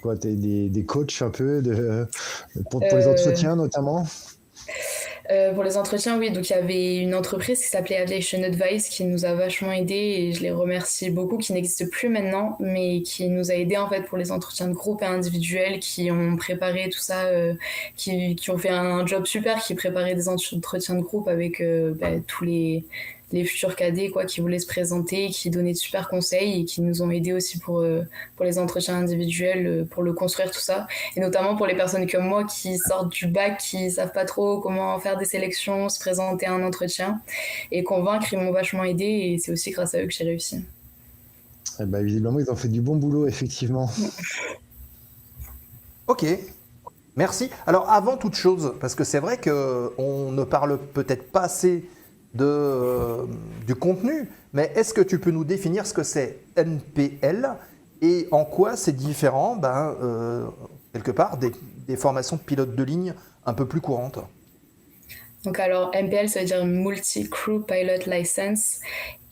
des coachs un peu pour les entretiens notamment? Pour les entretiens, oui, donc il y avait une entreprise qui s'appelait Aviation Advice qui nous a vachement aidés et je les remercie beaucoup, qui n'existe plus maintenant, mais qui nous a aidés en fait pour les entretiens de groupe et individuels, qui ont préparé tout ça, qui ont fait un job super, qui préparaient des entretiens de groupe avec tous les futurs cadets quoi, qui voulaient se présenter, qui donnaient de super conseils et qui nous ont aidés aussi pour les entretiens individuels, pour le construire tout ça. Et notamment pour les personnes comme moi qui sortent du bac, qui savent pas trop comment faire des sélections, se présenter à un entretien et convaincre, ils m'ont vachement aidé et c'est aussi grâce à eux que j'ai réussi. Eh ben, visiblement, ils ont fait du bon boulot, effectivement. Ok, merci. Alors avant toute chose, parce que c'est vrai qu'on ne parle peut-être pas assez du contenu, mais est-ce que tu peux nous définir ce que c'est NPL et en quoi c'est différent, quelque part, des formations de pilotes de ligne un peu plus courantes? Donc alors MPL ça veut dire Multi-Crew Pilot License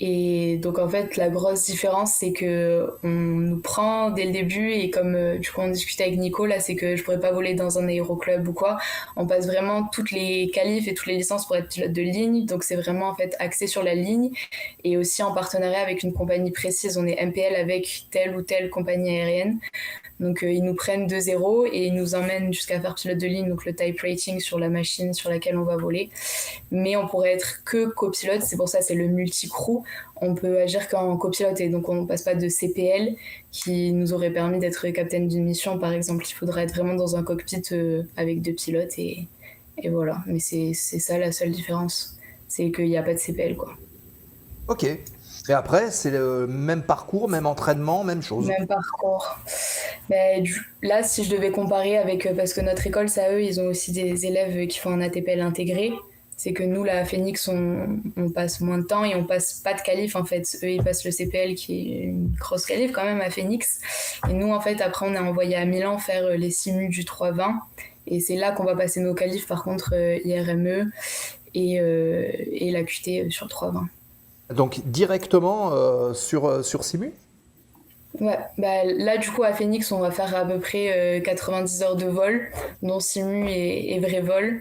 et donc en fait la grosse différence c'est que on nous prend dès le début et comme du coup on discutait avec Nico là, c'est que je pourrais pas voler dans un aéroclub ou quoi, on passe vraiment toutes les qualifs et toutes les licences pour être pilote de ligne, donc c'est vraiment en fait axé sur la ligne et aussi en partenariat avec une compagnie précise, on est MPL avec telle ou telle compagnie aérienne. Donc ils nous prennent de 0 et ils nous emmènent jusqu'à faire pilote de ligne, donc le type rating sur la machine sur laquelle on va voler. Mais on pourrait être que copilote, c'est pour ça c'est le multi-crew. On peut agir qu'en copilote et donc on ne passe pas de CPL qui nous aurait permis d'être capitaine d'une mission par exemple. Il faudrait être vraiment dans un cockpit avec 2 pilotes et voilà. Mais c'est ça la seule différence, c'est qu'il n'y a pas de CPL quoi. Ok. Et après, c'est le même parcours, même entraînement, même chose. Même parcours. Là, si je devais comparer avec... Parce que notre école, ça, eux, ils ont aussi des élèves qui font un ATPL intégré. C'est que nous, là, à Phoenix, on passe moins de temps et on passe pas de qualif, en fait. Eux, ils passent le CPL, qui est une grosse qualif quand même à Phoenix. Et nous, en fait, après, on est envoyé à Milan faire les simus du 320. Et c'est là qu'on va passer nos qualifs, par contre, IRME et la QT sur 320. Donc directement sur Simu? Ouais, là du coup à Phoenix on va faire à peu près 90 heures de vol, dont Simu et vrai vol,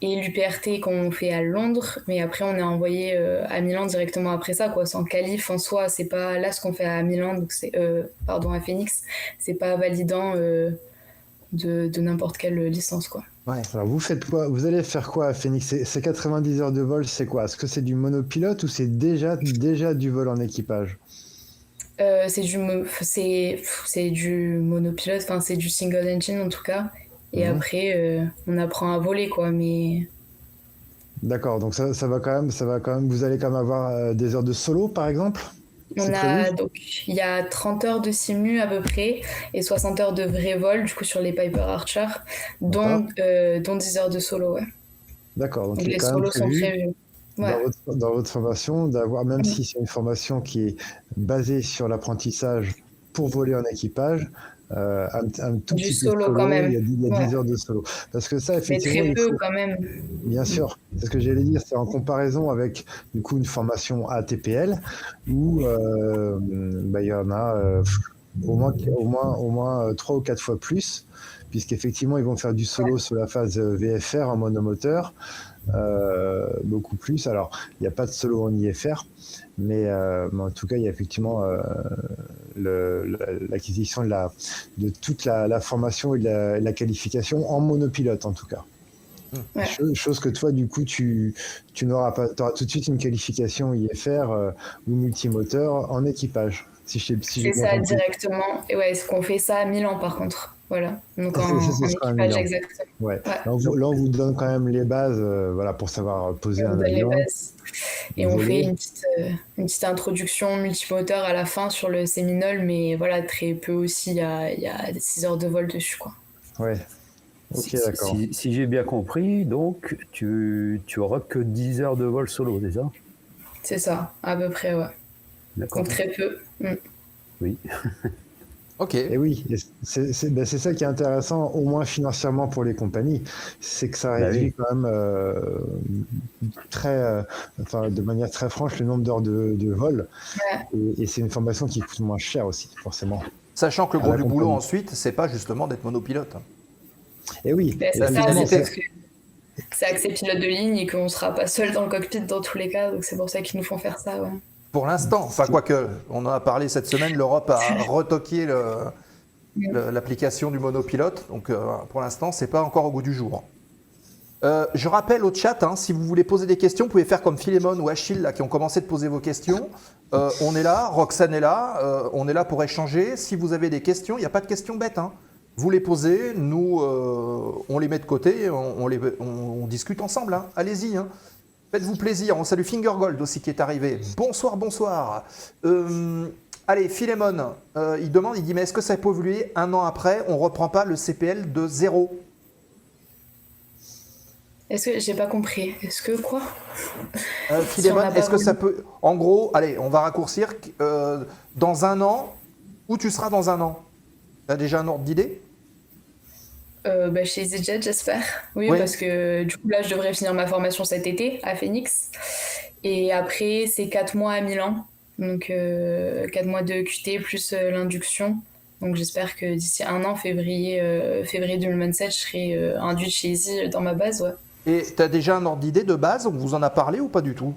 et l'UPRT qu'on fait à Londres, mais après on est envoyé à Milan directement après ça, quoi, sans qualif en soi, c'est pas là ce qu'on fait à Milan, donc c'est à Phoenix, c'est pas validant de n'importe quelle licence quoi. Ouais. Alors vous faites quoi? Vous allez faire quoi à Phoenix? Ces 90 heures de vol, c'est quoi? Est-ce que c'est du monopilote ou c'est déjà du vol en équipage? C'est du monopilote, enfin c'est du single engine en tout cas. Et après, on apprend à voler quoi, mais. D'accord, donc ça va quand même. Vous allez quand même avoir des heures de solo par exemple? Il y a 30 heures de simu à peu près et 60 heures de vrai vol du coup sur les Piper Archer, dont 10 heures de solo, ouais. D'accord, donc les solos sont prévus. Ouais. Dans votre formation, d'avoir, même si c'est une formation qui est basée sur l'apprentissage pour voler en équipage, un tout petit peu de solo, quand même. Il y a 10 heures de solo. Parce que ça, effectivement, mais très peu quand même. Bien sûr, c'est ce que j'allais dire, c'est en comparaison avec du coup une formation ATPL où il y en a au moins 3 ou 4 fois plus, puisqu'effectivement ils vont faire du solo sur la phase VFR en monomoteur, beaucoup plus. Alors il n'y a pas de solo en IFR, mais en tout cas il y a effectivement l'acquisition de toute la formation et de la qualification en monopilote en tout cas. Ouais. Chose que toi, du coup, tu n'auras pas. Tu auras tout de suite une qualification IFR ou multimoteur en équipage. C'est ça, directement. Et ouais, est-ce qu'on fait ça à Milan, par contre? Voilà. Donc en équipage, exactement. Ouais. Là, on vous donne quand même les bases pour savoir poser un avion. Et on fait une petite introduction multimoteur à la fin sur le Séminole, mais voilà, très peu aussi. Il y a 6 heures de vol dessus, quoi. Ouais. Ok, d'accord. Si j'ai bien compris, donc tu auras que 10 heures de vol solo, c'est ça? C'est ça, à peu près, ouais. D'accord. Donc très peu. Oui. Ok. Et oui, et c'est ça qui est intéressant, au moins financièrement pour les compagnies, c'est que ça réduit quand même de manière très franche le nombre d'heures de vol. Ouais. Et c'est une formation qui coûte moins cher aussi, forcément. Sachant que le gros À la du boulot compagnie. ensuite, c'est pas justement d'être monopilote. Et oui, Ben, la c'est ça, finalité. c'est parce que c'est accès pilote de ligne et qu'on sera pas seul dans le cockpit dans tous les cas, donc c'est pour ça qu'ils nous font faire ça, ouais. Pour l'instant, enfin quoique, on en a parlé cette semaine, l'Europe a retoqué l'application du monopilote, donc pour l'instant, c'est pas encore au goût du jour. Je rappelle au chat, si vous voulez poser des questions, vous pouvez faire comme Philémon ou Achille là, qui ont commencé de poser vos questions. On est là, Roxane est là, on est là pour échanger. Si vous avez des questions, il n'y a pas de questions bêtes. Vous les posez, nous, on les met de côté, on discute ensemble. Allez-y, faites-vous plaisir. On salue Fingergold aussi qui est arrivé. Bonsoir, bonsoir. Allez, Philémon, il demande, il dit, mais est-ce que ça peut évoluer un an après? On ne reprend pas le CPL de 0? Est-ce que j'ai pas compris? Est-ce que quoi? Philémon, Si on n'a pas est-ce que ça voulu. peut... En gros, allez, on va raccourcir. Dans un an, où tu seras dans un an? Tu as déjà un ordre d'idée? Chez EasyJet, j'espère. Oui, Oui. parce que du coup, là, je devrais finir ma formation cet été à Phoenix. Et après, c'est 4 mois à Milan. Donc, 4 mois de QT plus l'induction. Donc, j'espère que d'ici un an, février 2027, je serai induite chez Easy dans ma base, ouais. Et tu as déjà un ordre d'idée de base? On vous en a parlé ou pas du tout?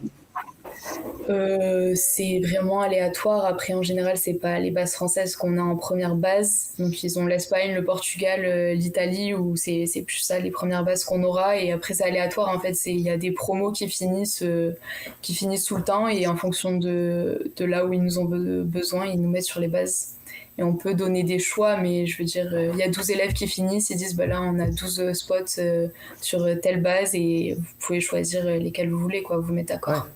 C'est vraiment aléatoire. Après, en général, c'est pas les bases françaises qu'on a en première base. Donc, ils ont l'Espagne, le Portugal, l'Italie, où c'est plus ça les premières bases qu'on aura. Et après, c'est aléatoire. En fait, il y a des promos qui finissent tout le temps. Et en fonction de là où ils nous ont besoin, ils nous mettent sur les bases. Et on peut donner des choix, mais je veux dire, il y a 12 élèves qui finissent, ils disent, là, on a 12 spots sur telle base et vous pouvez choisir lesquels vous voulez, quoi, vous vous mettez d'accord. Ouais.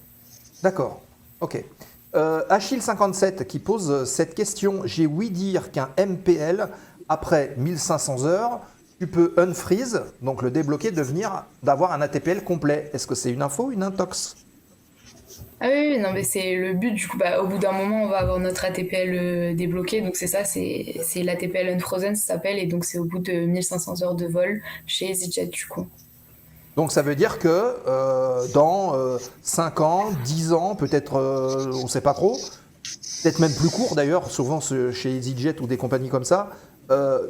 D'accord, ok. Achille57 qui pose cette question. J'ai ouï dire qu'un MPL, après 1500 heures, tu peux unfreeze, donc le débloquer, d'avoir un ATPL complet. Est-ce que c'est une info ou une intox? Ah oui, non, mais c'est le but, du coup, au bout d'un moment, on va avoir notre ATPL débloqué, donc c'est ça, c'est l'ATPL Unfrozen, ça s'appelle, et donc c'est au bout de 1500 heures de vol chez EasyJet, du coup. Donc ça veut dire que dans 5 ans, 10 ans, peut-être, on ne sait pas trop, peut-être même plus court d'ailleurs, souvent chez EasyJet ou des compagnies comme ça,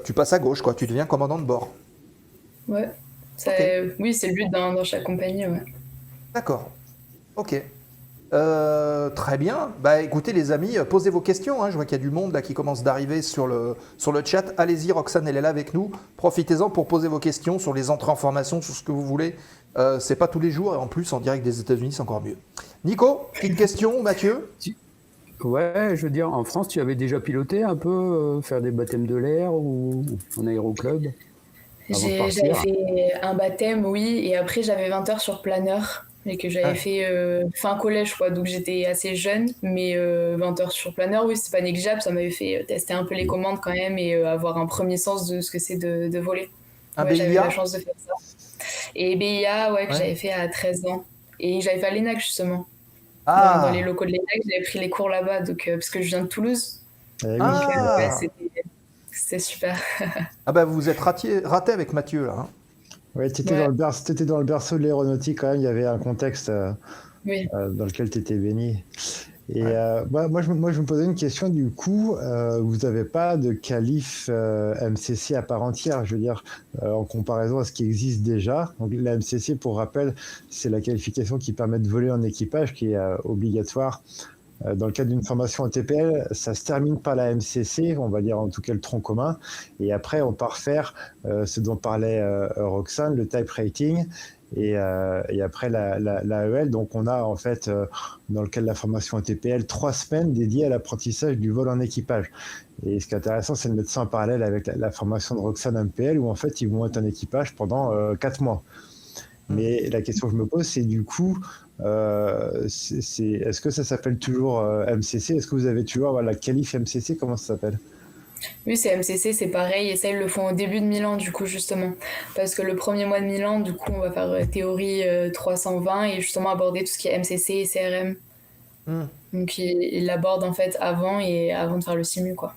tu passes à gauche, quoi, tu deviens commandant de bord. Ouais, Okay. Oui, c'est le but dans chaque compagnie, ouais. D'accord, ok. Très bien. Écoutez les amis, posez vos questions. Je vois qu'il y a du monde là qui commence d'arriver sur le chat. Allez-y, Roxane, elle est là avec nous. Profitez-en pour poser vos questions sur les entrées en formation, sur ce que vous voulez. C'est pas tous les jours et en plus en direct des États-Unis, c'est encore mieux. Nico, petite question, Mathieu? Ouais, je veux dire, en France, tu avais déjà piloté un peu, faire des baptêmes de l'air ou en aéroclub? J'avais fait un baptême, oui, et après j'avais 20 heures sur planeur. Et que j'avais fait fin collège, quoi, donc j'étais assez jeune, mais 20 heures sur planeur, oui, c'est pas négligeable, ça m'avait fait tester un peu les commandes quand même et avoir un premier sens de ce que c'est de voler. Un BIA? J'avais eu la chance de faire ça. Et BIA, que j'avais fait à 13 ans. Et j'avais fait à l'ENAC, justement. Dans les locaux de l'ENAC, j'avais pris les cours là-bas, donc, parce que je viens de Toulouse. C'était super. Vous vous êtes raté avec Mathieu, là. Ouais, t'étais dans le berceau de l'aéronautique quand même, il y avait un contexte dans lequel tu étais béni. Et moi, je me posais une question du coup, vous n'avez pas de qualif MCC à part entière, je veux dire, en comparaison à ce qui existe déjà. Donc la MCC, pour rappel, c'est la qualification qui permet de voler en équipage, qui est obligatoire. Dans le cadre d'une formation ATPL, ça se termine par la MCC, on va dire en tout cas le tronc commun, et après on part faire ce dont parlait Roxane, le type rating, et après l'AEL. Donc on a en fait, dans le cadre de la formation ATPL, 3 semaines dédiées à l'apprentissage du vol en équipage. Et ce qui est intéressant, c'est de mettre ça en parallèle avec la formation de Roxane MPL, où en fait ils vont être en équipage pendant 4 mois. Mais la question que je me pose, c'est du coup, est-ce que ça s'appelle toujours MCC? Est-ce que vous avez toujours la qualif MCC? Comment ça s'appelle? Oui, c'est MCC, c'est pareil, et ça, ils le font au début de Milan, du coup, justement. Parce que le premier mois de Milan, du coup, on va faire théorie 320 et justement aborder tout ce qui est MCC et CRM. Donc, ils l'abordent en fait avant de faire le simu, quoi.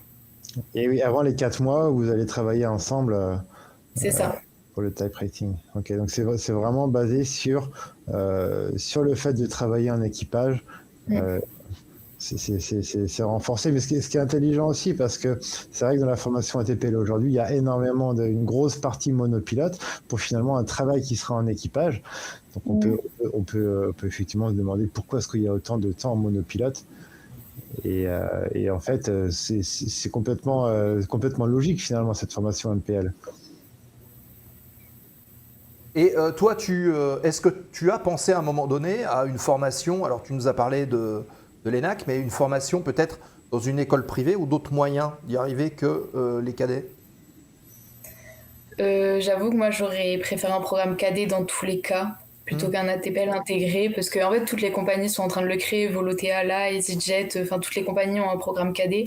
Et oui, avant les 4 mois, vous allez travailler ensemble C'est ça. pour le typewriting. Ok, donc c'est vraiment basé sur le fait de travailler en équipage. C'est renforcé, mais ce qui est intelligent aussi, parce que c'est vrai que dans la formation ATPL aujourd'hui, il y a une grosse partie monopilote pour finalement un travail qui sera en équipage. Donc on peut effectivement se demander pourquoi est-ce qu'il y a autant de temps en monopilote. Et en fait, c'est complètement logique finalement cette formation MPL. Et toi, est-ce que tu as pensé à un moment donné à une formation, alors tu nous as parlé de l'ENAC, mais une formation peut-être dans une école privée ou d'autres moyens d'y arriver que les cadets? J'avoue que moi j'aurais préféré un programme cadet dans tous les cas plutôt qu'un ATPL intégré, parce que en fait toutes les compagnies sont en train de le créer, Volotea là, EasyJet, enfin toutes les compagnies ont un programme cadet,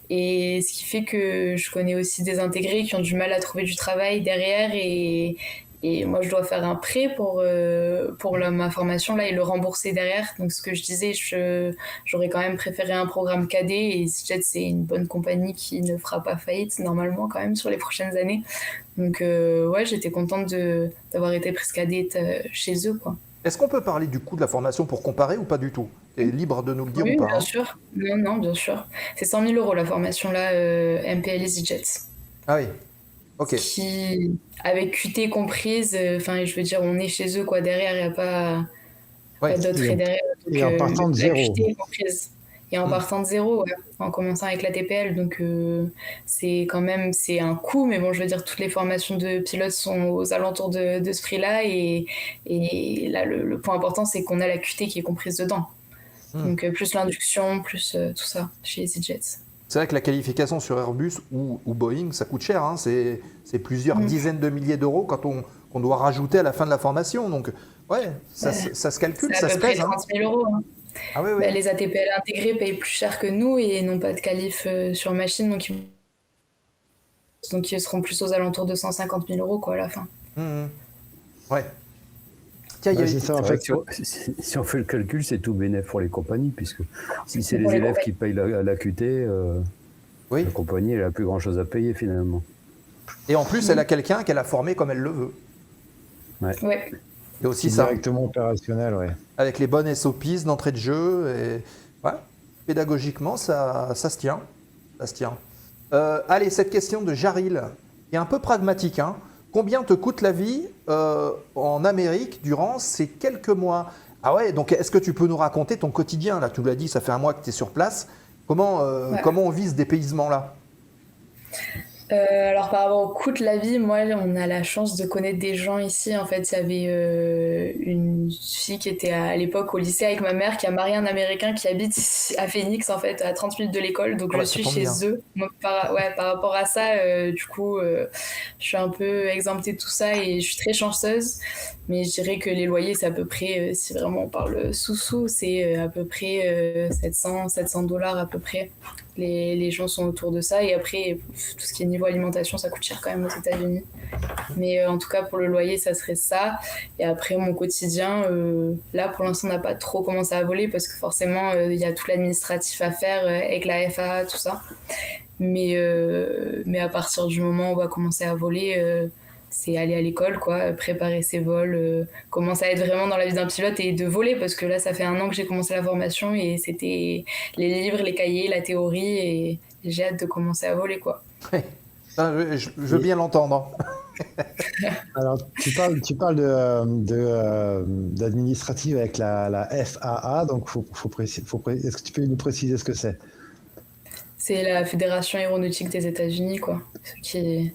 et ce qui fait que je connais aussi des intégrés qui ont du mal à trouver du travail derrière, et moi je dois faire un prêt pour ma formation là et le rembourser derrière. Donc ce que je disais, j'aurais quand même préféré un programme cadet, et EasyJet c'est une bonne compagnie qui ne fera pas faillite normalement quand même sur les prochaines années. Donc ouais, j'étais contente d'avoir été prise cadette chez eux, quoi. Est-ce qu'on peut parler du coût de la formation pour comparer ou pas du tout? Tu es libre de nous le dire Oui, ou pas? bien sûr. Non, bien sûr. C'est 100 000 € la formation là, MPL EasyJet. Ah oui, ok. Qui, avec QT comprise, enfin je veux dire, on est chez eux, quoi. Derrière, il n'y a pas d'autres frais derrière. Donc, et en partant de zéro. La QT est comprise. Et en partant de zéro, ouais, en commençant avec la TPL. Donc c'est un coût, mais bon, je veux dire, toutes les formations de pilotes sont aux alentours de ce prix-là. Et là, le point important, c'est qu'on a la QT qui est comprise dedans. Donc plus l'induction, plus tout ça chez EasyJet. C'est vrai que la qualification sur Airbus ou Boeing, ça coûte cher. Hein. C'est plusieurs dizaines de milliers d'euros quand on doit rajouter à la fin de la formation. Donc, ouais, ça se calcule, ça se pèse. C'est à peu près 30 000 €. Hein. Ah, oui. Les ATPL intégrés payent plus cher que nous et n'ont pas de qualif sur machine. Donc, ils seront plus aux alentours de 150 000 € quoi, à la fin. Ouais. Tiens, ça, en fait, si on fait le calcul, c'est tout bénéf pour les compagnies, puisque si c'est les élèves qui payent la QT, la compagnie, elle n'a plus grand-chose à payer finalement. Et en plus, elle a quelqu'un qu'elle a formé comme elle le veut. Ouais. Et aussi ça. Directement opérationnel, ouais. Avec les bonnes SOPs d'entrée de jeu. Et ouais, pédagogiquement, ça se tient. Ça se tient. Allez, cette question de Jaril est un peu pragmatique, hein. Combien te coûte la vie en Amérique durant ces quelques mois? Ah ouais, donc est-ce que tu peux nous raconter ton quotidien? Là, tu l'as dit, ça fait un mois que tu es sur place. Comment on vit ce dépaysement-là? Alors par rapport au coût de la vie, moi on a la chance de connaître des gens ici. En fait, il y avait une fille qui était à l'époque au lycée avec ma mère, qui a marié un Américain qui habite à Phoenix, en fait, à 30 minutes de l'école. Donc je suis chez eux. Donc, par rapport à ça, du coup, je suis un peu exemptée de tout ça et je suis très chanceuse. Mais je dirais que les loyers, c'est à peu près, si vraiment on parle sous-sous, c'est à peu près 700 $ à peu près. Les gens sont autour de ça, et après tout ce qui est niveau alimentation, ça coûte cher quand même aux États-Unis, mais en tout cas pour le loyer ça serait ça. Et après mon quotidien, là pour l'instant on n'a pas trop commencé à voler parce que forcément il y a tout l'administratif à faire avec la FAA, tout ça, mais à partir du moment où on va commencer à voler, c'est aller à l'école, quoi, préparer ses vols, commencer à être vraiment dans la vie d'un pilote et de voler, parce que là ça fait 1 an que j'ai commencé la formation et c'était les livres, les cahiers, la théorie, et j'ai hâte de commencer à voler, quoi. Je veux bien l'entendre. Alors tu parles d'administrative avec la FAA, donc est-ce que tu peux nous préciser ce que c'est? C'est la Fédération aéronautique des États-Unis, quoi.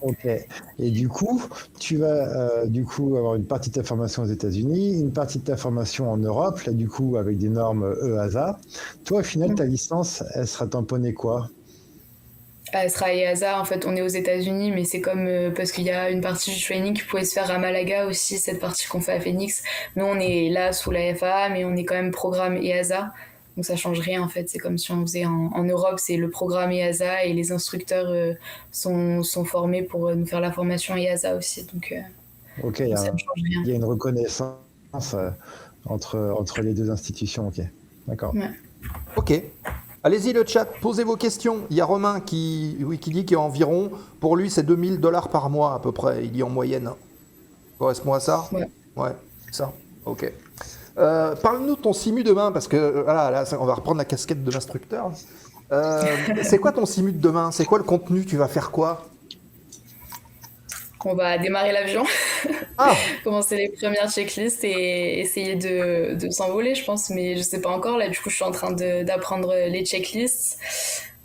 Ok. Et du coup, tu vas avoir une partie de ta formation aux États-Unis, une partie de ta formation en Europe, là du coup avec des normes EASA. Toi, au final, ta licence, elle sera tamponnée quoi? Elle sera EASA, en fait, on est aux États-Unis, mais c'est comme parce qu'il y a une partie du training qui pouvait se faire à Malaga aussi, cette partie qu'on fait à Phoenix. Nous, on est là sous la FAA, mais on est quand même programme EASA. Donc ça change rien en fait, c'est comme si on faisait en Europe, c'est le programme EASA et les instructeurs sont formés pour nous faire la formation EASA aussi. Donc Ok, ça ne change rien. il y a une reconnaissance entre les deux institutions, ok. D'accord. Ouais. Ok. Allez-y le chat, posez vos questions. Il y a Romain qui dit qu'il y a environ, pour lui c'est $2000 par mois à peu près, il dit en moyenne. Correspond à ça? Ouais. Ouais, c'est ça. Ok. Parle-nous de ton simu demain, parce que voilà, là, on va reprendre la casquette de l'instructeur. C'est quoi ton simu de demain? C'est quoi le contenu? Tu vas faire quoi? On va démarrer l'avion, Ah, commencer les premières checklists et essayer de s'envoler, je pense. Mais je sais pas encore. Là, du coup, je suis en train d'apprendre les checklists,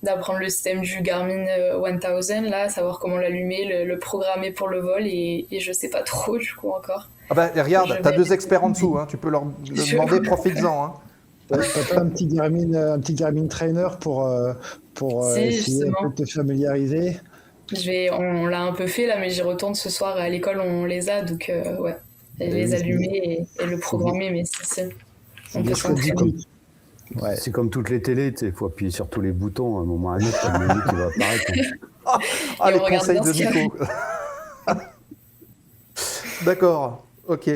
d'apprendre le système du Garmin 1000, là, savoir comment l'allumer, le programmer pour le vol. Et je sais pas trop, du coup, encore. ah bah, regarde, Je t'as vais- 2 experts en dessous, hein, tu peux leur demander, profites-en. Hein. T'as pas un petit Garmin Trainer pour Si, essayer un justement. peu de te familiariser? On l'a un peu fait là, mais j'y retourne ce soir à l'école, on les a, donc ouais, et Et les oui, allumer et le programmer, mais si, on peut des s'entraîner. produits. Ouais. C'est comme toutes les télés, il faut appuyer sur tous les boutons, à un moment ou à un autre, t'as le menu qui va apparaître. Ah, Et les on regarde conseils bien de ce qu'il y a. Nico. D'accord, ok.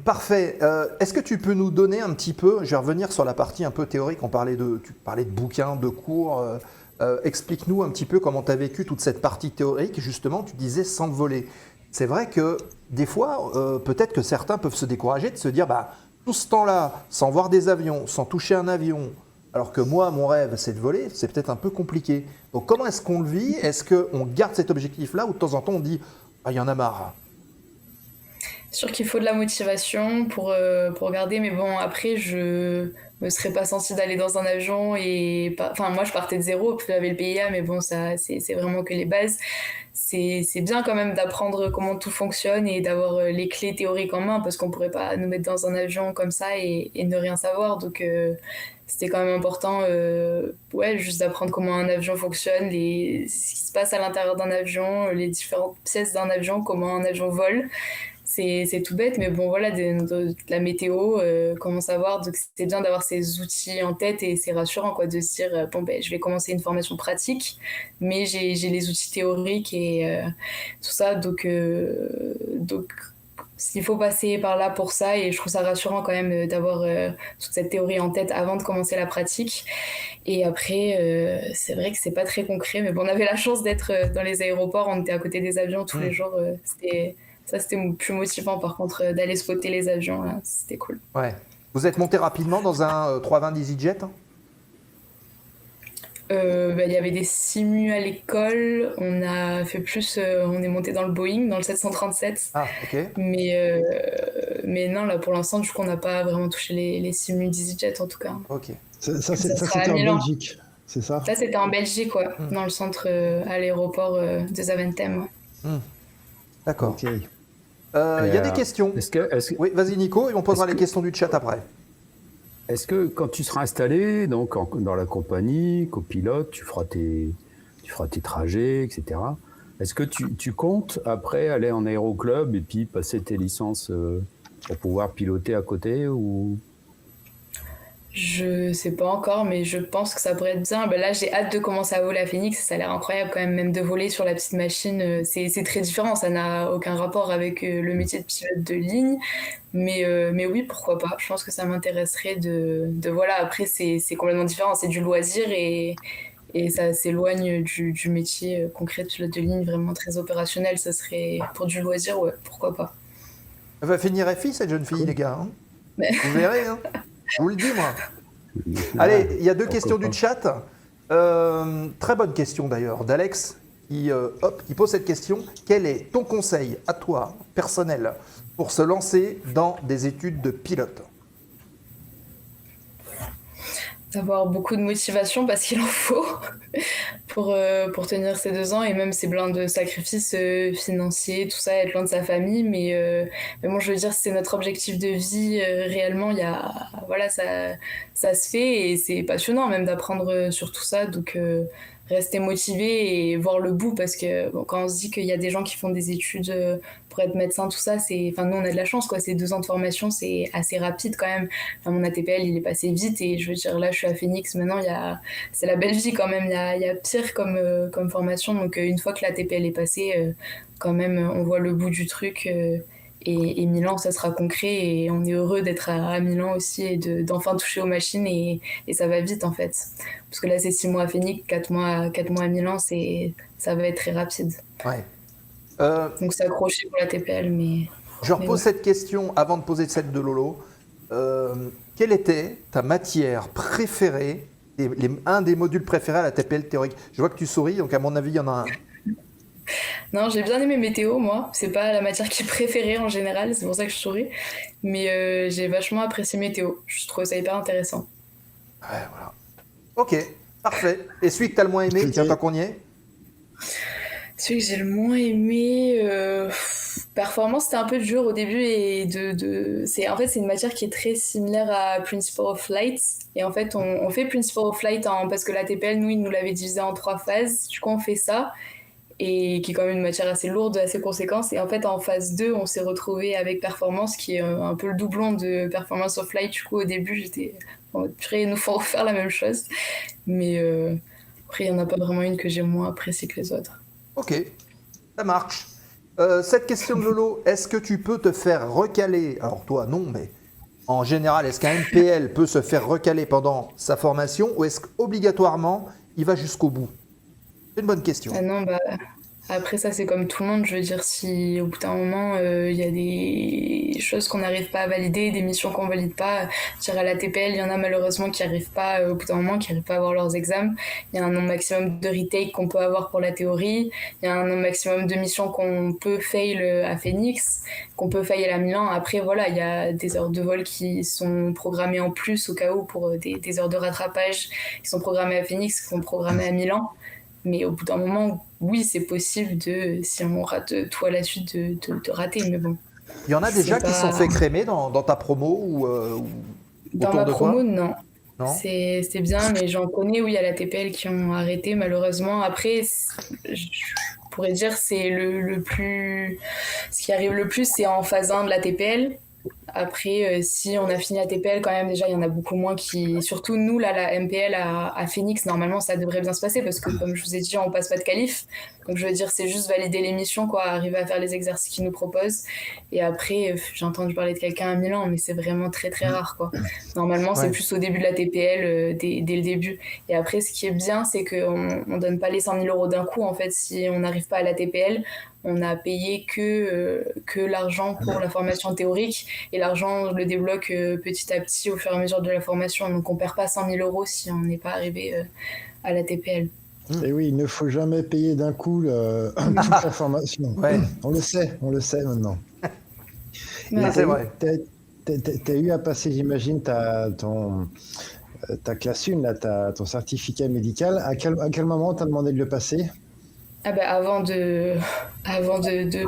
Parfait. Est-ce que tu peux nous donner un petit peu, je vais revenir sur la partie un peu théorique, tu parlais de bouquins, de cours. Explique-nous un petit peu comment tu as vécu toute cette partie théorique. Justement, tu disais s'envoler. C'est vrai que des fois, peut-être que certains peuvent se décourager de se dire, bah, tout ce temps-là, sans voir des avions, sans toucher un avion, alors que moi, mon rêve, c'est de voler, c'est peut-être un peu compliqué. Donc comment est-ce qu'on le vit? Est-ce qu'on garde cet objectif-là ou de temps en temps on dit, ah, il y en a marre? Sûr qu'il faut de la motivation pour regarder, mais bon, après, je me serais pas sentie d'aller dans un avion enfin, moi, je partais de zéro, puis j'avais le PIA, mais bon, ça, c'est vraiment que les bases. C'est bien quand même d'apprendre comment tout fonctionne et d'avoir les clés théoriques en main, parce qu'on pourrait pas nous mettre dans un avion comme ça et ne rien savoir, donc c'était quand même important, ouais, juste d'apprendre comment un avion fonctionne, ce qui se passe à l'intérieur d'un avion, les différentes pièces d'un avion, comment un avion vole. C'est tout bête, mais bon, voilà, de la météo, comment savoir. Donc, c'est bien d'avoir ces outils en tête et c'est rassurant, quoi, de se dire, bon, ben, je vais commencer une formation pratique, mais j'ai les outils théoriques et tout ça. Donc, il faut passer par là pour ça et je trouve ça rassurant quand même d'avoir toute cette théorie en tête avant de commencer la pratique. Et après, c'est vrai que c'est pas très concret, mais bon, on avait la chance d'être dans les aéroports, on était à côté des avions tous les jours, c'était plus motivant par contre d'aller spotter les avions, là, c'était cool. Ouais. Vous êtes monté rapidement dans un 320 EasyJet? Il y avait des simus à l'école, on a fait plus, on est monté dans le Boeing, dans le 737. Ah, ok. Mais non, là pour l'instant, du coup, on n'a pas vraiment touché les simus d'EasyJet en tout cas. Ok. Ça, sera c'était à en Milan. Belgique, c'est ça? Là, c'était en Belgique, ouais, dans le centre, à l'aéroport de Zaventem. D'accord. Ok. Il y a des questions. Est-ce que, Oui, vas-y Nico, et on posera Est-ce les que- questions du chat après. Est-ce que quand tu seras installé donc dans la compagnie, copilote, tu feras tes trajets, etc. Est-ce que tu comptes après aller en aéroclub et puis passer tes licences pour pouvoir piloter à côté ou... Je sais pas encore, mais je pense que ça pourrait être bien. Ben là, j'ai hâte de commencer à voler à Phoenix. Ça a l'air incroyable quand même de voler sur la petite machine. C'est très différent. Ça n'a aucun rapport avec le métier de pilote de ligne. Mais oui, pourquoi pas. Je pense que ça m'intéresserait de voilà. Après, c'est complètement différent. C'est du loisir et ça s'éloigne du métier concret de pilote de ligne, vraiment très opérationnel. Ça serait pour du loisir, ouais, pourquoi pas. Elle va finir FI cette jeune fille, les gars. Hein. Mais- Vous verrez, hein. Je vous le dis, moi. Allez, il y a 2 questions du chat. Très bonne question d'ailleurs d'Alex qui pose cette question. Quel est ton conseil à toi, personnel, pour se lancer dans des études de pilote? D'avoir beaucoup de motivation parce qu'il en faut pour tenir ces 2 ans, et même c'est plein de sacrifices financiers, tout ça, être loin de sa famille, mais bon, je veux dire, c'est notre objectif de vie réellement, voilà, ça se fait, et c'est passionnant même d'apprendre sur tout ça, donc rester motivé et voir le bout, parce que bon, quand on se dit qu'il y a des gens qui font des études pour être médecin, tout ça, enfin, nous on a de la chance, quoi. Ces 2 ans de formation, c'est assez rapide quand même. Enfin, mon ATPL, il est passé vite, et je veux dire, là je suis à Phoenix maintenant, c'est la belle vie quand même, il y a pire comme formation, donc une fois que l'ATPL est passé, quand même on voit le bout du truc, et Milan, ça sera concret, et on est heureux d'être à Milan aussi, et d'enfin toucher aux machines, et ça va vite en fait. Parce que là, c'est 6 mois à Phoenix, 4 mois à Milan, ça va être très rapide. Ouais. Donc c'est accroché pour la TPL, mais... Je repose cette question avant de poser celle de Lolo. Quelle était ta matière préférée, un des modules préférés à la TPL théorique? Je vois que tu souris, donc à mon avis, il y en a un. Non, j'ai bien aimé météo, moi. C'est pas la matière qui est préférée en général, c'est pour ça que je souris. Mais j'ai vachement apprécié météo. Je trouve ça hyper intéressant. Ouais, voilà. Ok, parfait. Et celui que tu as le moins aimé, tiens, tant qu'on y est? Celui que j'ai le moins aimé... Performance, c'était un peu dur au début, et en fait, c'est une matière qui est très similaire à Principle of Flight. Et en fait, on fait Principle of Flight parce que la TPL, nous, ils nous l'avaient divisé en 3 phases. Du coup, on fait ça, et qui est quand même une matière assez lourde, assez conséquente. Et en fait, en phase 2, on s'est retrouvé avec Performance, qui est un peu le doublon de Performance of Flight. Du coup, au début, j'étais en mode, purée, il nous faut refaire la même chose. Mais après, il n'y en a pas vraiment une que j'ai moins appréciée que les autres. Ok, ça marche. Cette question de Lolo, est-ce que tu peux te faire recaler? Alors toi, non, mais en général, est-ce qu'un MPL peut se faire recaler pendant sa formation, ou est-ce qu'obligatoirement, il va jusqu'au bout? C'est une bonne question. Ah non, après ça, c'est comme tout le monde. Je veux dire, si au bout d'un moment, il y a des choses qu'on n'arrive pas à valider, des missions qu'on valide pas, à la TPL, il y en a malheureusement qui n'arrivent pas au bout d'un moment, qui n'arrivent pas à avoir leurs examens. Il y a un nombre maximum de retake qu'on peut avoir pour la théorie. Il y a un nombre maximum de missions qu'on peut fail à Phoenix, qu'on peut fail à Milan. Après, voilà, il y a des heures de vol qui sont programmées en plus au cas où, pour des heures de rattrapage qui sont programmées à Phoenix, qui sont programmées à Milan. Mais au bout d'un moment, oui, c'est possible si on rate tout à la suite, de rater, mais bon. Il y en a déjà qui sont fait crémer dans ta promo ou dans autour ma de promo, toi? Non. Non. C'est bien, mais j'en connais, oui, à la TPL qui ont arrêté, malheureusement. Après, je pourrais dire, c'est le plus... Ce qui arrive le plus, c'est en phase 1 de la TPL. Après, si on a fini la TPL, quand même, déjà, il y en a beaucoup moins qui... Surtout nous, là, la MPL à Phoenix, normalement, ça devrait bien se passer, parce que, comme je vous ai dit, on passe pas de qualif. Donc, je veux dire, c'est juste valider les missions, quoi, arriver à faire les exercices qu'ils nous proposent. Et après, j'ai entendu parler de quelqu'un à Milan, mais c'est vraiment très, très rare, quoi. Normalement, c'est plus au début de la TPL, dès le début. Et après, ce qui est bien, c'est qu'on donne pas les 100 000 € d'un coup, en fait. Si on n'arrive pas à la TPL, on a payé que l'argent pour la formation théorique, et l'argent, on le débloque petit à petit au fur et à mesure de la formation. Donc on perd pas 100 000 € si on n'est pas arrivé à la TPL. Et oui, il ne faut jamais payer d'un coup toute la formation. Ouais. On le sait maintenant. Ouais, c'est vrai. Tu as eu à passer, j'imagine, ta classe 1, là, ton certificat médical. À quel moment tu as demandé de le passer? Avant de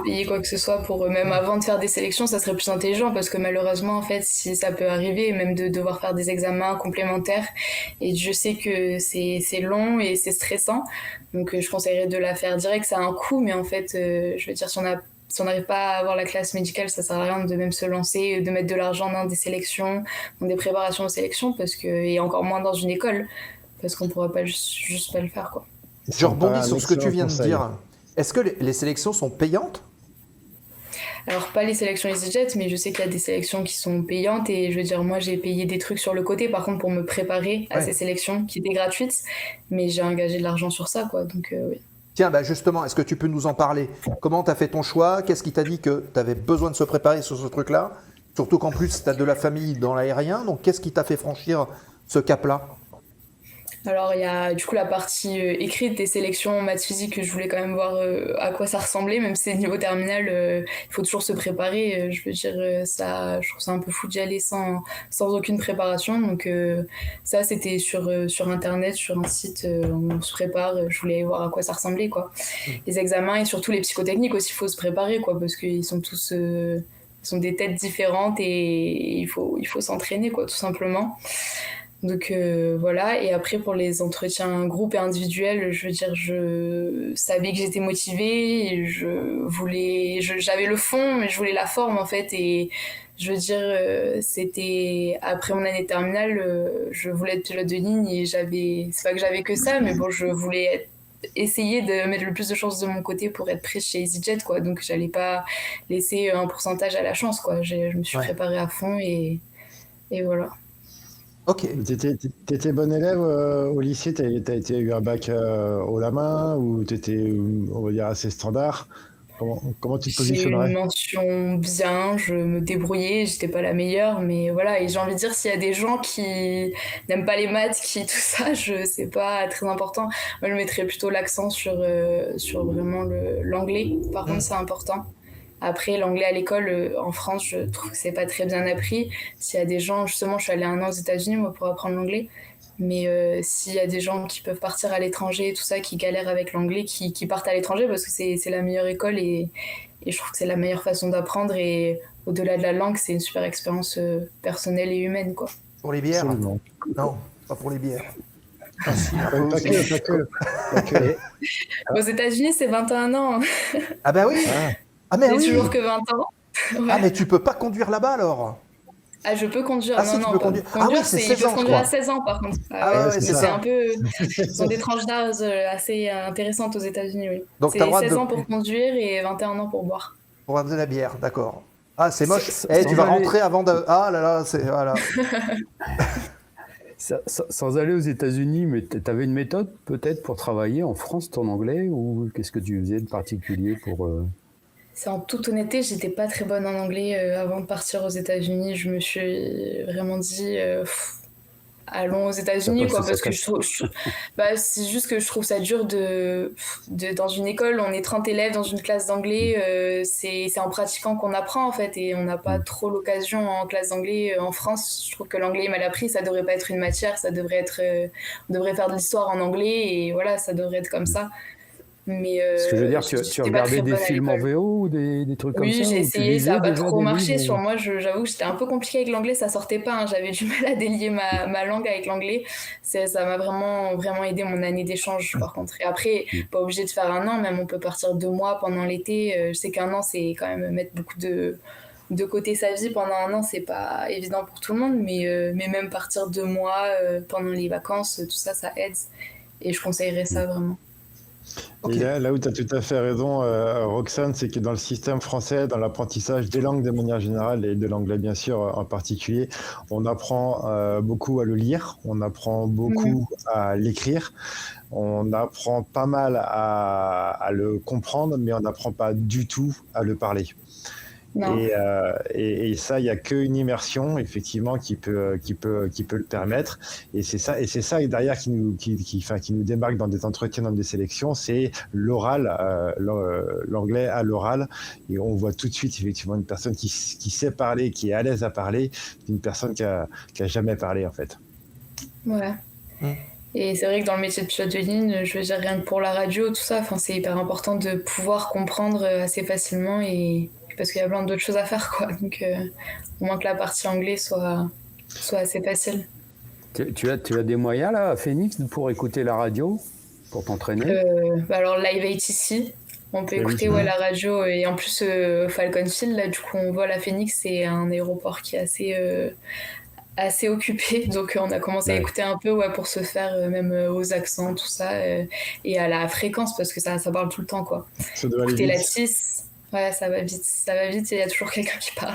payer quoi que ce soit, même avant de faire des sélections, ça serait plus intelligent, parce que malheureusement, en fait, si ça peut arriver, même de devoir faire des examens complémentaires, et je sais que c'est long et c'est stressant, donc je conseillerais de la faire direct. Ça a un coût, mais en fait, je veux dire, si on n'arrive pas à avoir la classe médicale, ça sert à rien de même se lancer, de mettre de l'argent dans des sélections, dans des préparations de sélection, et encore moins dans une école, parce qu'on pourra pas juste pas le faire, quoi. Je rebondis sur ce que tu viens de dire. Est-ce que les sélections sont payantes? Alors, pas les sélections EasyJet, mais je sais qu'il y a des sélections qui sont payantes, et je veux dire, moi, j'ai payé des trucs sur le côté, par contre, pour me préparer à ces sélections qui étaient gratuites, mais j'ai engagé de l'argent sur ça, quoi, donc oui. Tiens, justement, est-ce que tu peux nous en parler? Comment tu as fait ton choix? Qu'est-ce qui t'a dit que tu avais besoin de se préparer sur ce truc-là? Surtout qu'en plus, tu as de la famille dans l'aérien, donc qu'est-ce qui t'a fait franchir ce cap-là? Alors il y a du coup la partie écrite des sélections maths physique que je voulais quand même voir à quoi ça ressemblait, même si c'est niveau terminal, il faut toujours se préparer. Je veux dire, ça, je trouve ça un peu fou d'y aller sans aucune préparation. Donc ça c'était sur internet, sur un site, on se prépare. Je voulais voir à quoi ça ressemblait quoi. Les examens et surtout les psychotechniques aussi, il faut se préparer quoi, parce qu'ils sont tous sont des têtes différentes et il faut s'entraîner quoi, tout simplement. Donc voilà, et après pour les entretiens groupe et individuels, je veux dire, je savais que j'étais motivée, et j'avais le fond, mais je voulais la forme en fait, et je veux dire, c'était après mon année terminale, je voulais être pilote de ligne, et c'est pas que j'avais que ça, mais bon, je voulais essayer de mettre le plus de chances de mon côté pour être prise chez EasyJet, quoi, donc j'allais pas laisser un pourcentage à la chance, quoi, je me suis préparée à fond, et voilà. Ok. T'étais bon élève au lycée, t'as eu un bac haut la main ou t'étais, on va dire, assez standard? Comment tu te positionnerais? J'ai une mention bien, je me débrouillais, j'étais pas la meilleure, mais voilà, et j'ai envie de dire, s'il y a des gens qui n'aiment pas les maths, tout ça, c'est pas très important. Moi, je mettrais plutôt l'accent sur vraiment l'anglais, par contre, c'est important. Après, l'anglais à l'école, en France, je trouve que c'est pas très bien appris. S'il y a des gens, justement, je suis allée 1 an aux États-Unis moi, pour apprendre l'anglais. Mais s'il y a des gens qui peuvent partir à l'étranger, tout ça, qui galèrent avec l'anglais, qui partent à l'étranger parce que c'est la meilleure école et je trouve que c'est la meilleure façon d'apprendre. Et au-delà de la langue, c'est une super expérience personnelle et humaine, quoi. Pour les bières? Absolument. Non, pas pour les bières. Pas que. Aux États-Unis, c'est 21 ans. Ah bah oui. Ah mais C'est oui. toujours que 20 ans. Ouais. Ah mais tu peux pas conduire là-bas alors? Ah, je peux conduire. Ah si, tu peux conduire. Ah oui, c'est 16 ans, ils peuvent conduire à 16 ans, par contre. Ah ouais, c'est ça. Un peu... Ils ont des tranches d'âge assez intéressantes aux États-Unis, oui. Donc, c'est t'as le droit 16 ans pour conduire et 21 ans pour boire. Pour avoir de la bière, d'accord. Ah, c'est moche. Tu vas rentrer avant de... Ah là là, c'est... Voilà. Sans aller aux États-Unis, mais tu avais une méthode peut-être pour travailler en France ton anglais, ou qu'est-ce que tu faisais de particulier pour... C'est en toute honnêteté, j'étais pas très bonne en anglais avant de partir aux États-Unis. Je me suis vraiment dit, allons aux États-Unis, quoi, parce que c'est juste que je trouve ça dur dans une école, on est 30 élèves dans une classe d'anglais, c'est en pratiquant qu'on apprend en fait, et on n'a pas trop l'occasion en classe d'anglais en France. Je trouve que l'anglais est mal appris, ça devrait pas être une matière, ça devrait être, on devrait faire de l'histoire en anglais, et voilà, ça devrait être comme ça. Mais ce que je veux dire, tu regardais des films en VO ou des trucs comme ça? Oui, j'ai essayé, ça n'a pas trop marché sur moi. J'avoue que j'étais un peu compliqué avec l'anglais, ça sortait pas. Hein. J'avais du mal à délier ma langue avec l'anglais. Ça m'a vraiment aidé mon année d'échange, par contre. Et après, pas obligé de faire 1 an, même on peut partir 2 mois pendant l'été. Je sais qu'1 an, c'est quand même mettre beaucoup de côté sa vie pendant 1 an, c'est pas évident pour tout le monde, mais même partir 2 mois pendant les vacances, tout ça, ça aide. Et je conseillerais ça vraiment. Okay. Et là où tu as tout à fait raison, Roxane, c'est que dans le système français, dans l'apprentissage des langues de manière générale et de l'anglais bien sûr en particulier, on apprend beaucoup à le lire, on apprend beaucoup à l'écrire, on apprend pas mal à le comprendre, mais on n'apprend pas du tout à le parler. Et ça, il n'y a qu'une immersion, effectivement, qui peut le permettre. Et c'est ça derrière qui nous démarque dans des entretiens, dans des sélections, c'est l'oral, l'anglais à l'oral. Et on voit tout de suite, effectivement, une personne qui sait parler, qui est à l'aise à parler, d'une personne qui a jamais parlé, en fait. Ouais. Et c'est vrai que dans le métier de pilote de ligne, je veux dire, rien que pour la radio, tout ça, c'est hyper important de pouvoir comprendre assez facilement, et parce qu'il y a plein d'autres choses à faire, quoi. Donc, au moins que la partie anglais soit assez facile. Tu as des moyens, là, à Phoenix, pour écouter la radio, pour t'entraîner? Alors, Live 8 ici, on peut écouter la radio. Et en plus, Falcon Field, là, du coup, on vole à Phoenix, c'est un aéroport qui est assez occupé. Donc, on a commencé à écouter un peu pour se faire, même aux accents, tout ça, et à la fréquence, parce que ça parle tout le temps, quoi. Ça doit aller écouter vite. la 6. Ouais, ça va vite, et il y a toujours quelqu'un qui parle.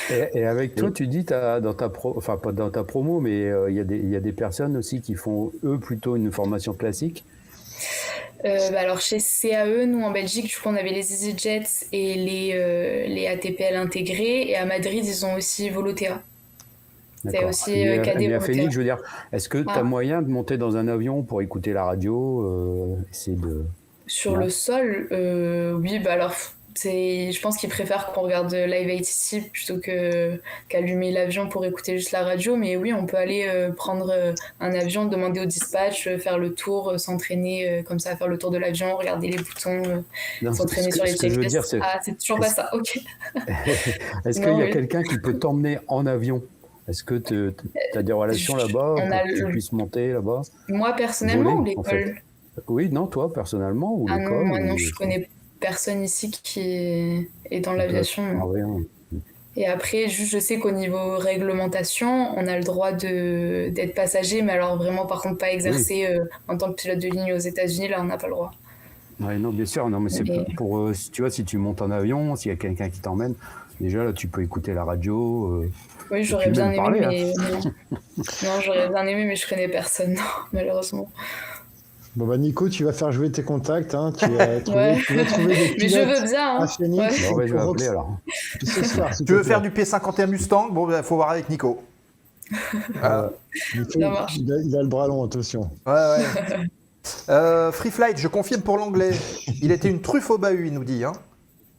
Et avec toi, tu dis, dans ta pas dans ta promo, mais il y a des personnes aussi qui font, eux, plutôt une formation classique. Alors chez CAE, nous en Belgique, du coup, on avait les EasyJet et les ATPL intégrés, et à Madrid, ils ont aussi Volotea. C'est D'accord. aussi Mais cadet à moteur. Phoenix, je veux dire, est-ce que tu as Ah. moyen de monter dans un avion pour écouter la radio, essayer de... Sur Non. le sol, oui, bah alors, je pense qu'ils préfèrent qu'on regarde Live 8 ici plutôt qu'allumer l'avion pour écouter juste la radio. Mais oui, on peut aller prendre un avion, demander au dispatch, faire le tour, s'entraîner comme ça, faire le tour de l'avion, regarder les boutons, Non, s'entraîner sur les ce que je veux dire, checklists. c'est Ah, c'est toujours pas ça, ok. est-ce Non, qu'il y a oui. quelqu'un qui peut t'emmener en avion? Est-ce que tu as des relations là-bas On pour a que tu puisses monter là-bas? Moi, personnellement, Voler, ou en l'école? Oui, non, toi, personnellement, ou Ah non, l'école moi non, ou- je connais personne ici qui est dans l'aviation. Ah, rien. Et après, juste, je sais qu'au niveau réglementation, on a le droit d'être passager, mais alors vraiment, par contre, pas exercer en tant que pilote de ligne aux États-Unis, là, on n'a pas le droit. Ouais, non, bien sûr, non, mais c'est Mais- pour, tu vois, si tu montes en avion, s'il y a quelqu'un qui t'emmène, déjà là, tu peux écouter la radio. Oui, Et j'aurais puis bien même aimé, parler, mais non. Non, j'aurais bien aimé, mais je connais personne, non, malheureusement. Bon bah Nico, tu vas faire jouer tes contacts, hein. Tu vas trouver, Ouais. tu vas trouver des Mais je pilotes veux bien, à hein. Phoenix. Ouais. Bon, ouais, je vais pour appeler Rox- alors. Ce soir, s'il Tu te veux faire plaît. du P51 Mustang? Bon, il faut voir avec Nico. Nico, Ça marche. il a le bras long, attention. Ouais. Free Flight, je confirme pour l'anglais. Il était une truffe au bahut, il nous dit. Hein.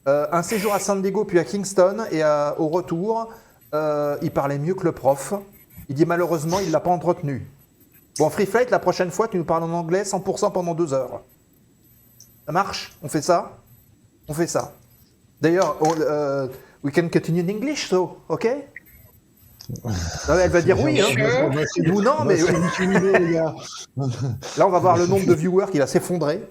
Un séjour à San Diego, puis à Kingston, et au retour, il parlait mieux que le prof. Il dit malheureusement, il ne l'a pas entretenu. Bon, Free Flight, la prochaine fois, tu nous parles en anglais 100% pendant 2 heures. Ça marche? On fait ça? On fait ça. D'ailleurs, we can continue in English, so, ok? Elle va dire oui, hein. Sure. Ou non, mais les gars. là, on va voir le nombre de viewers qui va s'effondrer.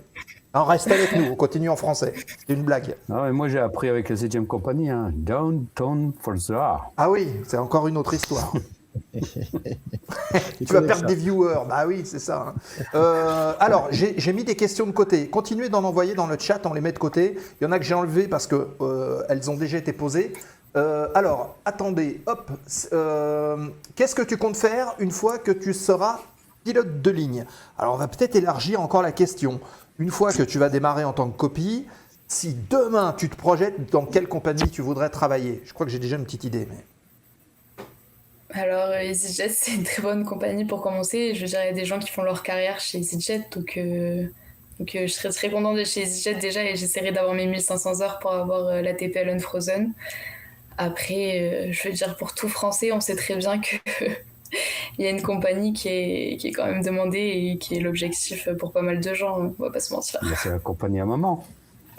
Hein, reste avec nous, on continue en français. C'est une blague. Non, mais moi, j'ai appris avec la 7e compagnie, hein. Downtown Forza. Ah oui, c'est encore une autre histoire. Tu vas connais perdre ça. des viewers. Bah oui, c'est ça. Hein. Alors, j'ai mis des questions de côté. Continuez d'en envoyer dans le chat, on les met de côté. Il y en a que j'ai enlevées parce que elles ont déjà été posées. Alors, attendez, hop. Qu'est-ce que tu comptes faire une fois que tu seras pilote de ligne? Alors, on va peut-être élargir encore la question. Une fois que tu vas démarrer en tant que copie, si demain tu te projettes, dans quelle compagnie tu voudrais travailler? Je crois que j'ai déjà une petite idée. Mais... Alors, EasyJet, c'est une très bonne compagnie pour commencer. Je dirais des gens qui font leur carrière chez EasyJet, donc je serais très contente d'être chez EasyJet déjà et j'essaierai d'avoir mes 1500 heures pour avoir l'ATPL Unfrozen. Après, je veux dire, pour tout Français, on sait très bien que il y a une compagnie qui est quand même demandée et qui est l'objectif pour pas mal de gens, on va pas se mentir. Bah, c'est la compagnie à maman.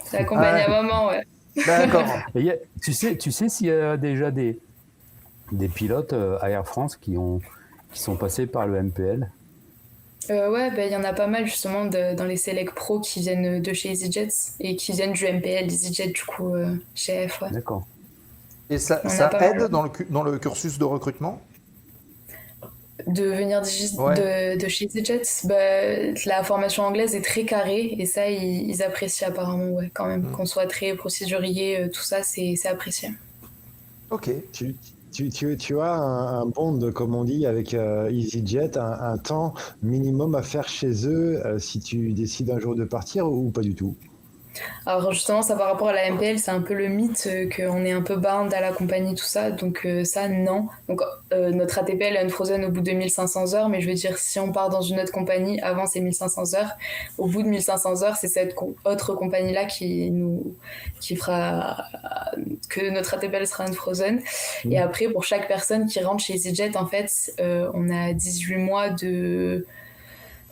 C'est la compagnie à maman, ouais. D'accord. Et tu sais s'il y a déjà des pilotes à Air France qui sont passés par le MPL? Ouais, il y en a pas mal justement dans les Select Pro qui viennent de chez EasyJet et qui viennent du MPL EasyJet du coup chez AF. Ouais. D'accord. Et ça, On a ça pas mal. aide dans le cursus de recrutement? De venir Ouais. de chez EasyJet, la formation anglaise est très carrée et ça ils apprécient apparemment, ouais, quand même. Qu'on soit très procédurier, tout ça c'est apprécié. Ok. Tu as un bond, comme on dit, avec EasyJet, un temps minimum à faire chez eux si tu décides un jour de partir ou pas du tout? Alors justement, ça par rapport à la MPL, c'est un peu le mythe qu'on est un peu bound à la compagnie, tout ça. Donc ça, non. Donc notre ATPL est Unfrozen au bout de 1500 heures, mais je veux dire, si on part dans une autre compagnie, avant c'est 1500 heures. Au bout de 1500 heures, c'est cette autre compagnie-là qui fera que notre ATPL sera Unfrozen. Et après, pour chaque personne qui rentre chez EasyJet, en fait, on a 18 mois de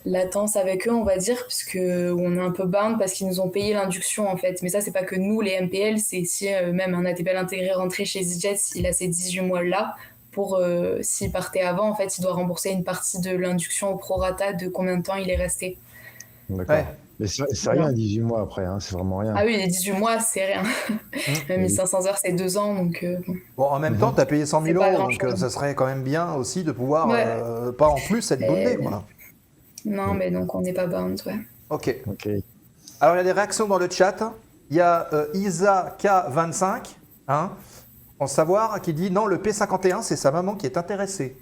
latence avec eux, on va dire, puisque on est un peu bound parce qu'ils nous ont payé l'induction en fait. Mais ça, c'est pas que nous, les MPL, c'est si même un ATPL intégré rentré chez EasyJet, il a ces 18 mois-là, pour s'il partait avant, en fait, il doit rembourser une partie de l'induction au prorata de combien de temps il est resté. D'accord. Ouais. Mais c'est rien, 18 mois après, hein, c'est vraiment rien. Ah oui, les 18 mois, c'est rien. 1500 heures, c'est 2 ans, donc bon. Bon, en même temps, tu as payé 100 000 C'est pas euros, donc grand-chose. ça serait quand même bien aussi de pouvoir, Ouais. pas en plus, être bondé, Et- quoi. Non, mais donc on n'est pas bound, ouais. Ok. Ok. Alors, il y a des réactions dans le chat. Il y a Isa K25, hein, en savoir, qui dit non, le P51, c'est sa maman qui est intéressée.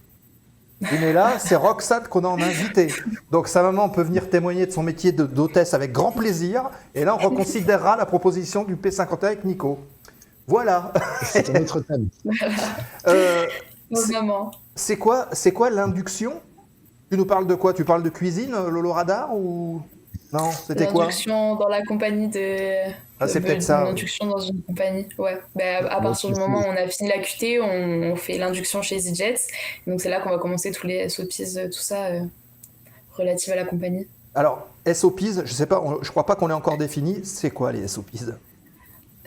Oui, mais là, c'est Roxane qu'on a en invité. Donc, sa maman peut venir témoigner de son métier d'hôtesse avec grand plaisir. Et là, on reconsidérera la proposition du P51 avec Nico. Voilà. C'est un autre thème. Euh, Nos mamans. C'est quoi l'induction? Tu nous parles de quoi? Tu parles de cuisine, Lolo Radar ou non? C'était quoi? L'induction dans la compagnie de. Ah, c'est peut-être ça. L'induction dans une compagnie, ouais. À partir du moment où on a fini la QT, on fait l'induction chez EasyJet. Donc c'est là qu'on va commencer tous les SOPs, tout ça, relatif à la compagnie. Alors, SOPs, je sais pas, je crois pas qu'on ait encore défini. C'est quoi les SOPs?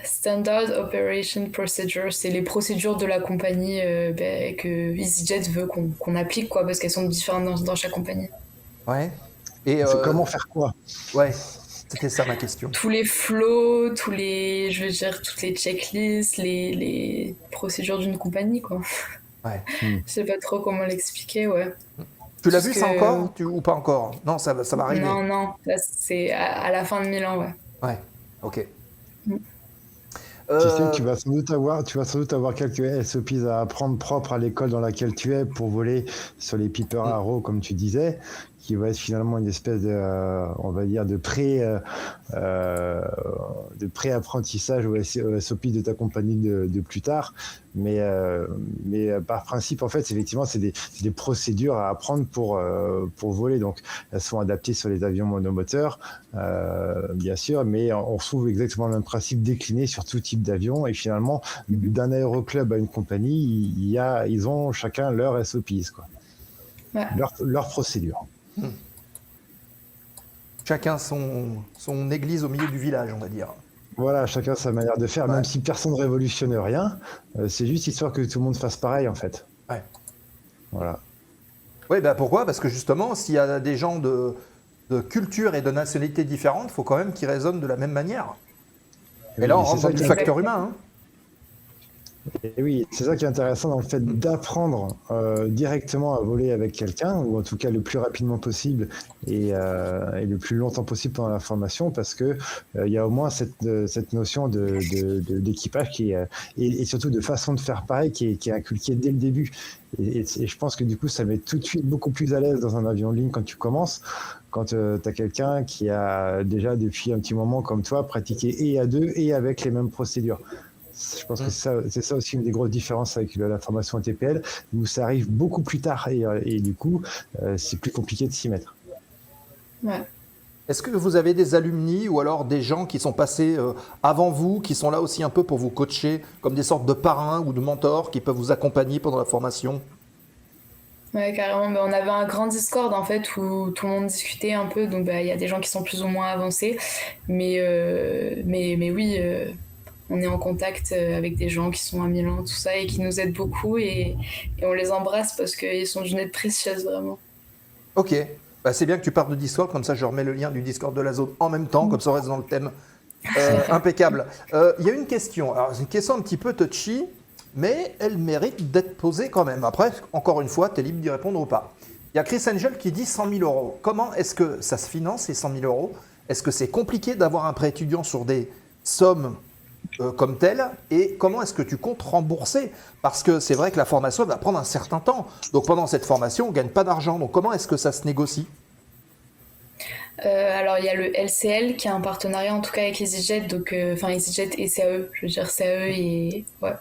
Standard Operation Procedure, c'est les procédures de la compagnie que EasyJet veut qu'on applique, quoi, parce qu'elles sont différentes dans chaque compagnie. Ouais. Et comment faire quoi? Ouais, c'était ça ma question. Tous les flows, toutes les checklists, les procédures d'une compagnie, quoi. Ouais. Je sais pas trop comment l'expliquer, ouais. Tu l'as vu ça encore ou pas encore? Non, ça va arriver. Non, là c'est à la fin de Milan, ouais. Ouais, ok. Tu sais, tu vas sans doute avoir quelques SOPs à apprendre propres à l'école dans laquelle tu es pour voler sur les Piper Arrow, comme tu disais, qui va être finalement une espèce de, on va dire, de pré-apprentissage au SOP de ta compagnie de plus tard. Mais par principe, en fait, effectivement, c'est des procédures à apprendre pour voler. Donc, elles sont adaptées sur les avions monomoteurs, bien sûr, mais on retrouve exactement le même principe décliné sur tout type d'avion. Et finalement, d'un aéroclub à une compagnie, ils ont chacun leur SOPs, quoi. Ouais. Leur procédure. Chacun son église au milieu du village, on va dire. Voilà, chacun sa manière de faire, même si personne ne révolutionne rien, c'est juste histoire que tout le monde fasse pareil, en fait. Ouais. Voilà. Oui, bah pourquoi? Parce que justement, s'il y a des gens de culture et de nationalité différentes, il faut quand même qu'ils raisonnent de la même manière. Et là, on rentre dans du facteur humain. Hein. Et oui, c'est ça qui est intéressant dans le fait d'apprendre directement à voler avec quelqu'un, ou en tout cas le plus rapidement possible et le plus longtemps possible pendant la formation, parce que il y a au moins cette notion d'équipage et surtout de façon de faire pareil qui est inculquée dès le début. Et je pense que du coup, ça met tout de suite beaucoup plus à l'aise dans un avion de ligne quand tu commences, quand tu as quelqu'un qui a déjà depuis un petit moment comme toi pratiqué et à deux et avec les mêmes procédures. Je pense que c'est ça aussi une des grosses différences avec la formation TPL, où ça arrive beaucoup plus tard et du coup, c'est plus compliqué de s'y mettre. Ouais. Est-ce que vous avez des alumni ou alors des gens qui sont passés avant vous, qui sont là aussi un peu pour vous coacher, comme des sortes de parrains ou de mentors qui peuvent vous accompagner pendant la formation? Ouais, carrément. On avait un grand Discord en fait où tout le monde discutait un peu, donc y a des gens qui sont plus ou moins avancés, mais oui. On est en contact avec des gens qui sont à Milan, tout ça, et qui nous aident beaucoup, et on les embrasse parce qu'ils sont d'une aide précieuse, vraiment. Ok, c'est bien que tu parles de Discord, comme ça je remets le lien du Discord de la zone en même temps, comme ça on reste dans le thème. Impeccable. Il y a une question, alors c'est une question un petit peu touchy, mais elle mérite d'être posée quand même. Après, encore une fois, tu es libre d'y répondre ou pas. Il y a Chris Angel qui dit 100 000 euros. Comment est-ce que ça se finance, ces 100 000 euros? Est-ce que c'est compliqué d'avoir un prêt étudiant sur des sommes comme tel, et comment est-ce que tu comptes rembourser? Parce que c'est vrai que la formation va prendre un certain temps. Donc pendant cette formation, on ne gagne pas d'argent. Donc comment est-ce que ça se négocie? Alors il y a le LCL qui a un partenariat en tout cas avec EasyJet, donc EasyJet et CAE, je veux dire CAE et ouais.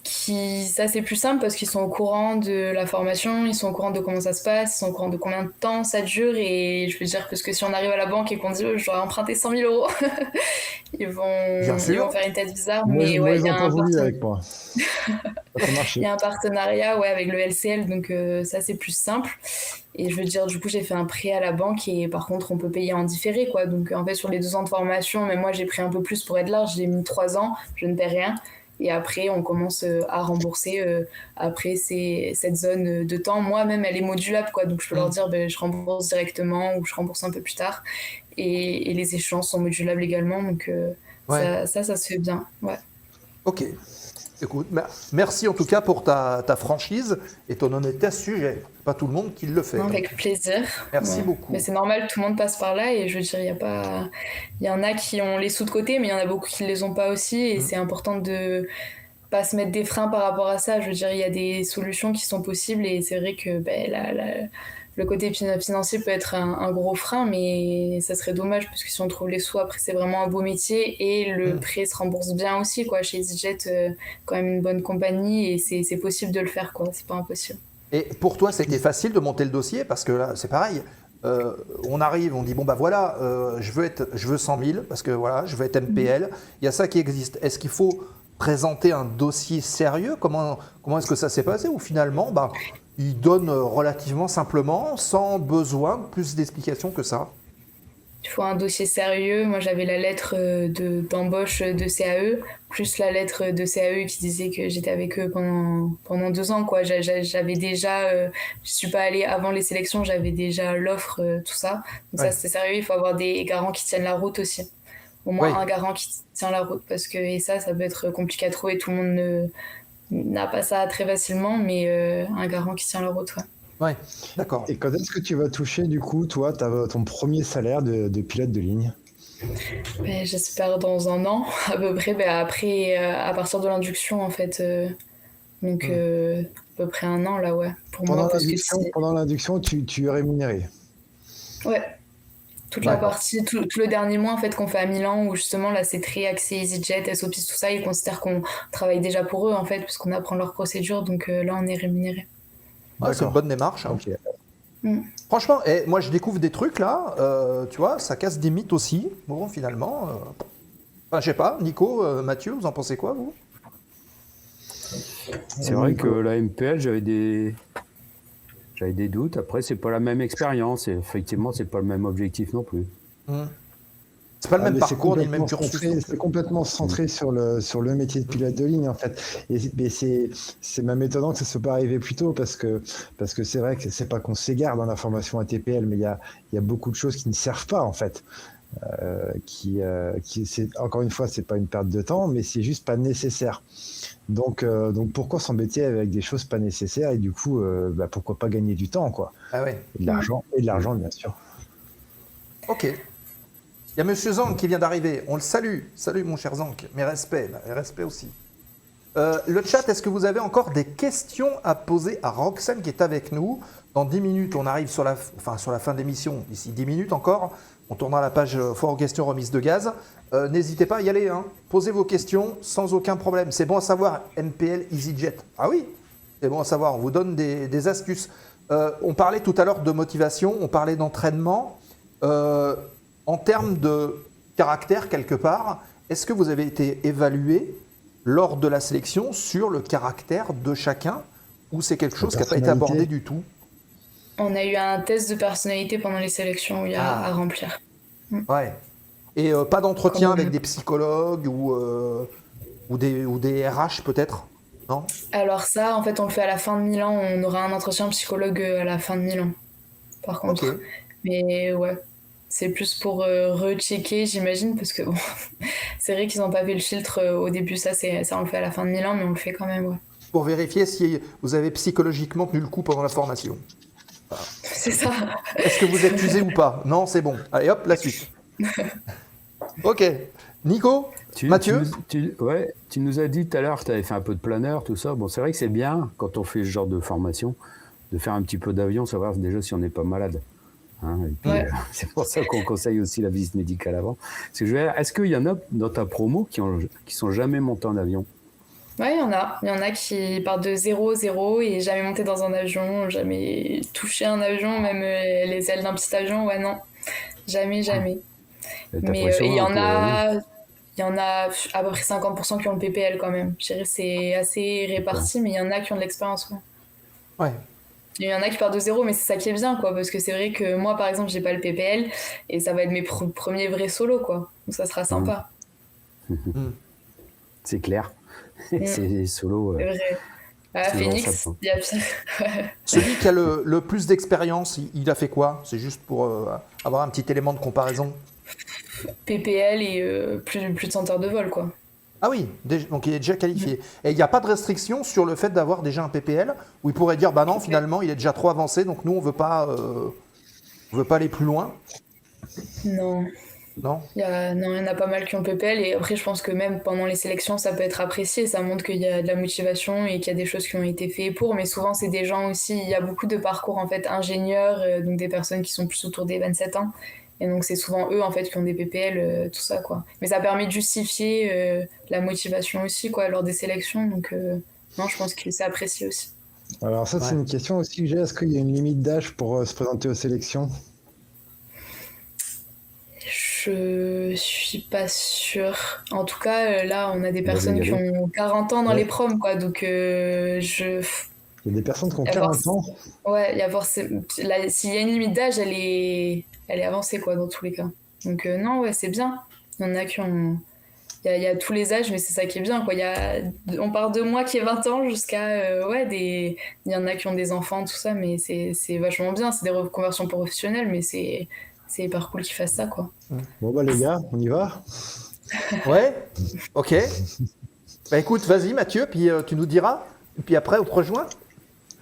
Ça c'est plus simple parce qu'ils sont au courant de la formation, ils sont au courant de comment ça se passe, ils sont au courant de combien de temps ça dure, et je veux dire parce que si on arrive à la banque et qu'on dit je dois emprunter 100 000 euros, ils vont faire une tête bizarre. Mais ouais, il y a un il y a un partenariat avec le LCL, donc ça c'est plus simple. Et je veux dire, du coup, j'ai fait un prêt à la banque et par contre, on peut payer en différé, quoi. Donc en fait, sur les 2 ans de formation, mais moi j'ai pris un peu plus pour être large, j'ai mis 3 ans, je ne paie rien. Et après, on commence à rembourser après cette zone de temps. Moi-même, elle est modulable, quoi. Donc, je peux leur dire, je rembourse directement ou je rembourse un peu plus tard. Et les échéances sont modulables également. Donc, ça se fait bien. Ouais. Ok. Écoute, merci en tout cas pour ta franchise et ton honnêteté à ce sujet. C'est pas tout le monde qui le fait. Non, avec plaisir. Merci beaucoup. Mais c'est normal, tout le monde passe par là, et je veux dire, il y en a qui ont les sous de côté, mais il y en a beaucoup qui ne les ont pas aussi, et c'est important de pas se mettre des freins par rapport à ça. Je veux dire, il y a des solutions qui sont possibles, et c'est vrai que le côté financier peut être un gros frein, mais ça serait dommage parce que si on trouve les sous, après c'est vraiment un beau métier, et le prêt se rembourse bien aussi, quoi. Chez EasyJet, quand même une bonne compagnie, et c'est possible de le faire, quoi. C'est pas impossible. Et pour toi, c'était facile de monter le dossier parce que là, c'est pareil. On arrive, on dit bon bah voilà, je veux 100 000 parce que voilà, je veux être MPL. Il y a ça qui existe. Est-ce qu'il faut présenter un dossier sérieux? Comment est-ce que ça s'est passé? Ou finalement, bah, ils donnent relativement simplement, sans besoin de plus d'explications que ça? Il faut un dossier sérieux. Moi, j'avais la lettre d'embauche de CAE, plus la lettre de CAE qui disait que j'étais avec eux pendant 2 ans, quoi. J'avais déjà, je suis pas allée avant les sélections, j'avais déjà l'offre, tout ça. Donc ça, c'est sérieux. Il faut avoir des garants qui tiennent la route aussi. Au moins un garant qui tient la route, parce que ça peut être compliqué à trouver. Tout le monde n'a pas ça très facilement, mais un garant qui tient la route, ouais. Ouais, d'accord. Et quand est-ce que tu vas toucher, du coup, toi, ton premier salaire de pilote de ligne? J'espère dans 1 an, à peu près. Après, à partir de l'induction, en fait. Donc, à peu près 1 an, là, ouais. Pour moi, parce que pendant l'induction, tu es rémunéré? Ouais. Toute la partie, tout le dernier mois, en fait, qu'on fait à Milan, où justement, là, c'est très axé EasyJet, SOPIS, tout ça. Ils considèrent qu'on travaille déjà pour eux, en fait, parce qu'on apprend leurs procédures. Donc là, on est rémunéré. Ouais, c'est une bonne démarche. Hein. Okay. Franchement, moi je découvre des trucs là, tu vois, ça casse des mythes aussi. Bon, finalement, je sais pas, Nico, Mathieu, vous en pensez quoi, vous? C'est vrai que la MPL, j'avais des doutes. Après, c'est pas la même expérience. Et effectivement, c'est pas le même objectif non plus. C'est pas le même parcours ni le même cursus. C'est complètement centré sur le métier de pilote de ligne, en fait. Mais c'est même étonnant que ça ne soit pas arrivé plus tôt, parce que c'est vrai que c'est pas qu'on s'égare dans la formation ATPL, mais il y a beaucoup de choses qui ne servent pas, en fait. Encore une fois, c'est pas une perte de temps, mais c'est juste pas nécessaire. Donc pourquoi s'embêter avec des choses pas nécessaires, et du coup, pourquoi pas gagner du temps, quoi. Ah ouais. Et de l'argent, bien sûr. Ok. Il y a Monsieur Zank qui vient d'arriver. On le salue. Salut mon cher Zank. Mes respects, et respects aussi. Le chat, est-ce que vous avez encore des questions à poser à Roxane qui est avec nous? Dans 10 minutes, on arrive sur la fin d'émission. D'ici 10 minutes encore, on tournera la page foire aux questions remise de gaz. N'hésitez pas à y aller. Hein. Posez vos questions sans aucun problème. C'est bon à savoir, MPL EasyJet. Ah oui, c'est bon à savoir. On vous donne des astuces. On parlait tout à l'heure de motivation, on parlait d'entraînement. En termes de caractère, quelque part, est-ce que vous avez été évalué lors de la sélection sur le caractère de chacun, ou c'est quelque chose qui n'a pas été abordé du tout? On a eu un test de personnalité pendant les sélections où il y a à remplir. Ouais. Et pas d'entretien avec des psychologues ou des RH peut-être? Non? Alors ça, en fait, on le fait à la fin de Milan. On aura un entretien psychologue à la fin de Milan, par contre. Okay. Mais ouais. C'est plus pour rechecker, j'imagine, parce que bon, c'est vrai qu'ils n'ont pas fait le filtre au début, ça on le fait à la fin de Milan, mais on le fait quand même, ouais. Pour vérifier si vous avez psychologiquement tenu le coup pendant la formation. Voilà. C'est ça. Est-ce que vous êtes usé ou pas? Non, c'est bon. Allez hop, la suite. Ok. Nico, Mathieu, tu nous as dit tout à l'heure que tu avais fait un peu de planeur, tout ça. Bon, c'est vrai que c'est bien, quand on fait ce genre de formation, de faire un petit peu d'avion, savoir déjà si on n'est pas malade. Hein, et puis, c'est pour ça qu'on conseille aussi la visite médicale avant. Est-ce qu'il y en a dans ta promo qui sont jamais montés en avion? Oui, il y en a. Il y en a qui partent de 0 et jamais monté dans un avion, jamais touché un avion, même les ailes d'un petit avion. Ouais, non, jamais. Mais il y en a à peu près 50% qui ont le PPL quand même. Je dirais que c'est assez réparti, mais il y en a qui ont de l'expérience. Ouais. Il y en a qui partent de 0, mais c'est ça qui est bien, quoi, parce que c'est vrai que moi, par exemple, j'ai pas le PPL et ça va être mes premiers vrais solos, quoi. Donc ça sera sympa. C'est clair. C'est les solos. C'est vrai. Phoenix, il y a pire. Celui qui a le plus d'expérience, il a fait quoi? C'est juste pour avoir un petit élément de comparaison. PPL et plus de 100 heures de vol, quoi. Ah oui, donc il est déjà qualifié. Et il n'y a pas de restriction sur le fait d'avoir déjà un PPL, où il pourrait dire, bah non, finalement, il est déjà trop avancé, donc nous, on veut pas aller plus loin. Non. Non, il y en a pas mal qui ont PPL, et après, je pense que même pendant les sélections, ça peut être apprécié, ça montre qu'il y a de la motivation et qu'il y a des choses qui ont été faites pour, mais souvent, c'est des gens aussi, il y a beaucoup de parcours, en fait, ingénieurs, donc des personnes qui sont plus autour des 27 ans. Et donc, c'est souvent eux, en fait, qui ont des PPL, tout ça, quoi. Mais ça permet de justifier la motivation aussi, quoi, lors des sélections. Donc, non, je pense que c'est apprécié aussi. Alors ça, c'est Ouais. une question aussi que j'ai. Est-ce qu'il y a une limite d'âge pour se présenter aux sélections? Je suis pas sûre. En tout cas, là, on a des Bah, personnes y qui aller. ont 40 ans dans Ouais. les proms, quoi. Donc, Il y a des personnes qui ont y a 40 ans. ouais, il y a forcément. S'il y a une limite d'âge, elle est avancée, quoi, dans tous les cas. Donc, non, ouais, c'est bien. Il y en a qui ont. Il y a tous les âges, mais c'est ça qui est bien, quoi. On part de moi qui ai 20 ans jusqu'à. Ouais, il y en a qui ont des enfants, tout ça, mais c'est vachement bien. C'est des reconversions professionnelles, mais c'est hyper cool qu'ils fassent ça, quoi. Bon bah les gars, on y va. Ouais. Ok. Bah écoute, vas-y Mathieu, puis tu nous diras. Et puis après, on te rejoint.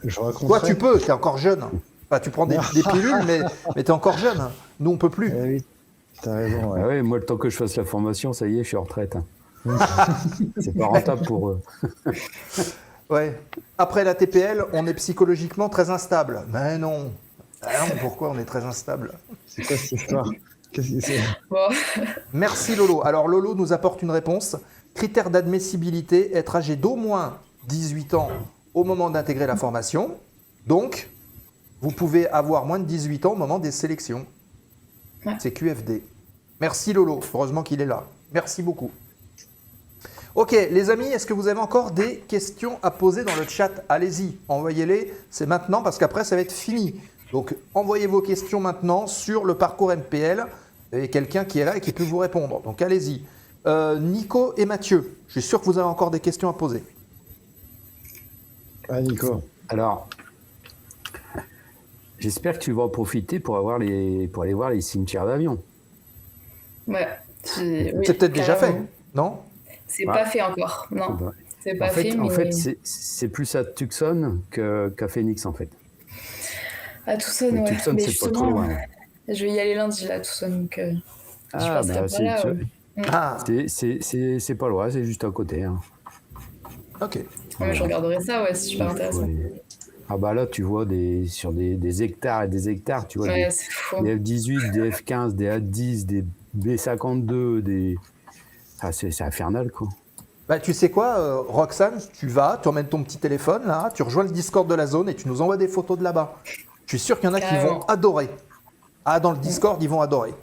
Je Toi, raconterai. tu peux, t'es encore jeune. Enfin, tu prends des pilules, mais t'es encore jeune. Nous, on peut plus. Eh oui, t'as raison. Ouais. Ah ouais, moi, le temps que je fasse la formation, ça y est, je suis en retraite. Hein. C'est pas rentable pour eux. Ouais. Après la TPL, on est psychologiquement très instable. Mais non. Ah non, pourquoi on est très instable? C'est quoi cette histoire? Qu'est-ce que c'est? Bon. Merci Lolo. Alors Lolo nous apporte une réponse. Critère d'admissibilité, être âgé d'au moins 18 ans au moment d'intégrer la formation. Donc, vous pouvez avoir moins de 18 ans au moment des sélections. Ouais. C'est QFD. Merci Lolo. Heureusement qu'il est là. Merci beaucoup. Ok, les amis, est-ce que vous avez encore des questions à poser dans le chat? Allez-y, envoyez-les. C'est maintenant parce qu'après, ça va être fini. Donc, envoyez vos questions maintenant sur le parcours MPL. Et quelqu'un qui est là et qui peut vous répondre. Donc, allez-y. Nico et Mathieu, je suis sûr que vous avez encore des questions à poser. Ah Nico. Alors, j'espère que tu vas en profiter pour aller voir les cimetières d'avion. Ouais. Oui, C'est peut-être déjà fait, carrément. non? C'est Ouais. pas fait encore, non. Ouais. C'est pas fait, mais... En fait, c'est plus à Tucson qu'à Phoenix, en fait. À Tucson, Mais ouais. Tucson, Mais c'est pas trop justement, loin. je vais y aller lundi, là, à Tucson, donc je Ah, passerai bah, par là. Ah, c'est pas loin, c'est juste à côté. Hein. ok. Ouais, je regarderai ça, ouais, c'est super intéressant. Ouais. Ah bah là, tu vois sur des hectares et des hectares, tu vois, Ouais, c'est fou. des F-18, des F-15, des A-10, des B-52, des... Ah, c'est infernal, quoi. Bah, tu sais quoi, Roxane, tu vas, tu emmènes ton petit téléphone, là, tu rejoins le Discord de la zone et tu nous envoies des photos de là-bas. Je suis sûr qu'il y en a qui vont Carrément. adorer. Ah, dans le Discord, ils vont adorer.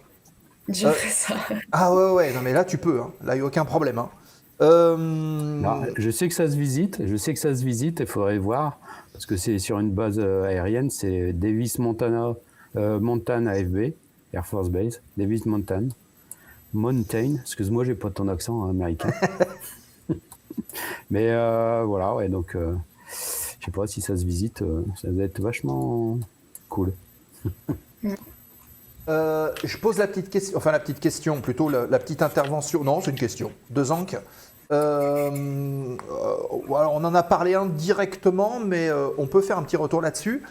Je ferai ça. Ah ouais, non mais là, tu peux, hein. Là, il n'y a aucun problème. Hein. Non, je sais que ça se visite, il faudrait voir, parce que c'est sur une base aérienne, c'est Davis Montana AFB, Air Force Base, Davis Mountain, excuse-moi, j'ai pas ton accent hein, américain. Mais voilà, ouais, donc je sais pas si ça se visite, ça doit être vachement cool. Je pose la petite question, plutôt la petite intervention. Non, c'est une question. De Zank. Alors, on en a parlé indirectement, mais on peut faire un petit retour là-dessus.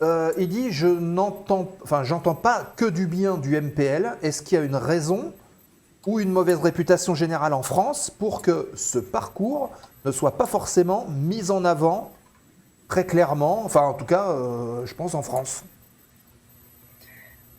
Il dit, j'entends pas que du bien du MPL. Est-ce qu'il y a une raison ou une mauvaise réputation générale en France pour que ce parcours ne soit pas forcément mis en avant très clairement, enfin en tout cas, je pense en France.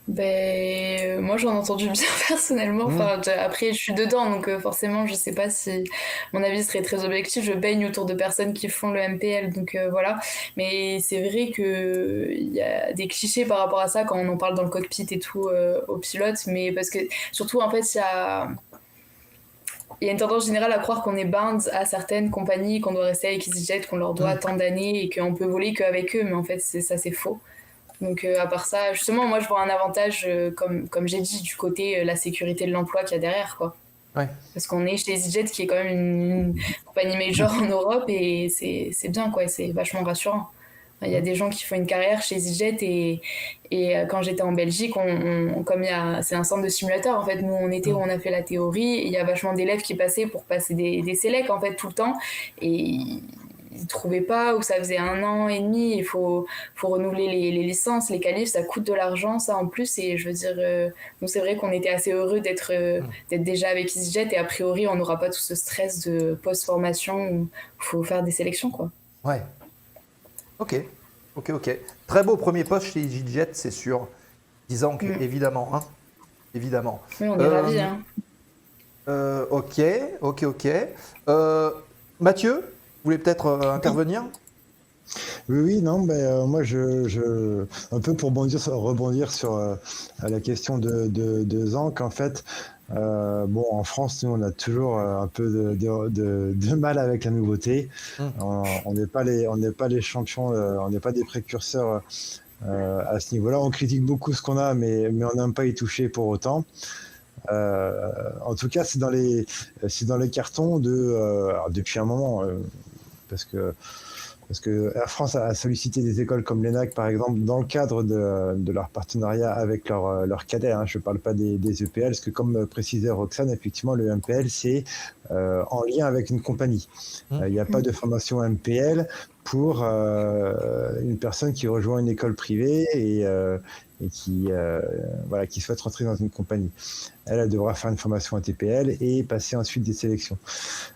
Ben, moi j'en ai entendu bien personnellement. Enfin, après, je suis dedans, donc forcément, je sais pas si mon avis serait très objectif. Je baigne autour de personnes qui font le MPL, donc voilà. Mais c'est vrai que il y a des clichés par rapport à ça quand on en parle dans le cockpit et tout aux pilotes, mais parce que surtout en fait, il y a une tendance générale à croire qu'on est bound à certaines compagnies, qu'on doit rester avec EasyJet, qu'on leur doit tant d'années et qu'on peut voler qu'avec eux, mais en fait, ça c'est faux. Donc à part ça, justement, moi je vois un avantage, comme j'ai dit, du côté la sécurité de l'emploi qu'il y a derrière, quoi. Ouais. Parce qu'on est chez EasyJet, qui est quand même une compagnie major en Europe, et c'est bien, quoi, et c'est vachement rassurant. Il y a des gens qui font une carrière chez EasyJet, et quand j'étais en Belgique, c'est un centre de simulateurs, en fait, nous on était où on a fait la théorie, et il y a vachement d'élèves qui passaient pour passer des sélects, en fait, tout le temps, et ils trouvaient pas, ou ça faisait 1 an et demi, il faut renouveler les licences, les qualifs, ça coûte de l'argent, ça en plus, et je veux dire, nous c'est vrai qu'on était assez heureux d'être déjà avec EasyJet, et a priori on n'aura pas tout ce stress de post-formation où il faut faire des sélections, quoi. Ouais. Ok. Très beau premier poste chez EasyJet, c'est sûr. Disons que, évidemment, hein. Évidemment. Oui, on est ravis, hein. Ok. Mathieu, vous voulez peut-être intervenir ? Oui, non, moi, un peu pour rebondir sur la question de Zank, en fait, en France, nous, on a toujours un peu de mal avec la nouveauté. On n'est pas les champions, on n'est pas des précurseurs à ce niveau-là. On critique beaucoup ce qu'on a, mais on n'aime pas y toucher pour autant. En tout cas, c'est dans les cartons depuis un moment, parce que Air France a sollicité des écoles comme l'ENAC, par exemple, dans le cadre de leur partenariat avec leur cadet. Hein. Je ne parle pas des EPL, parce que comme précisait Roxane, effectivement, le MPL, c'est en lien avec une compagnie. Il n'y a pas de formation MPL pour une personne qui rejoint une école privée et qui souhaite rentrer dans une compagnie. Elle devra faire une formation ATPL et passer ensuite des sélections.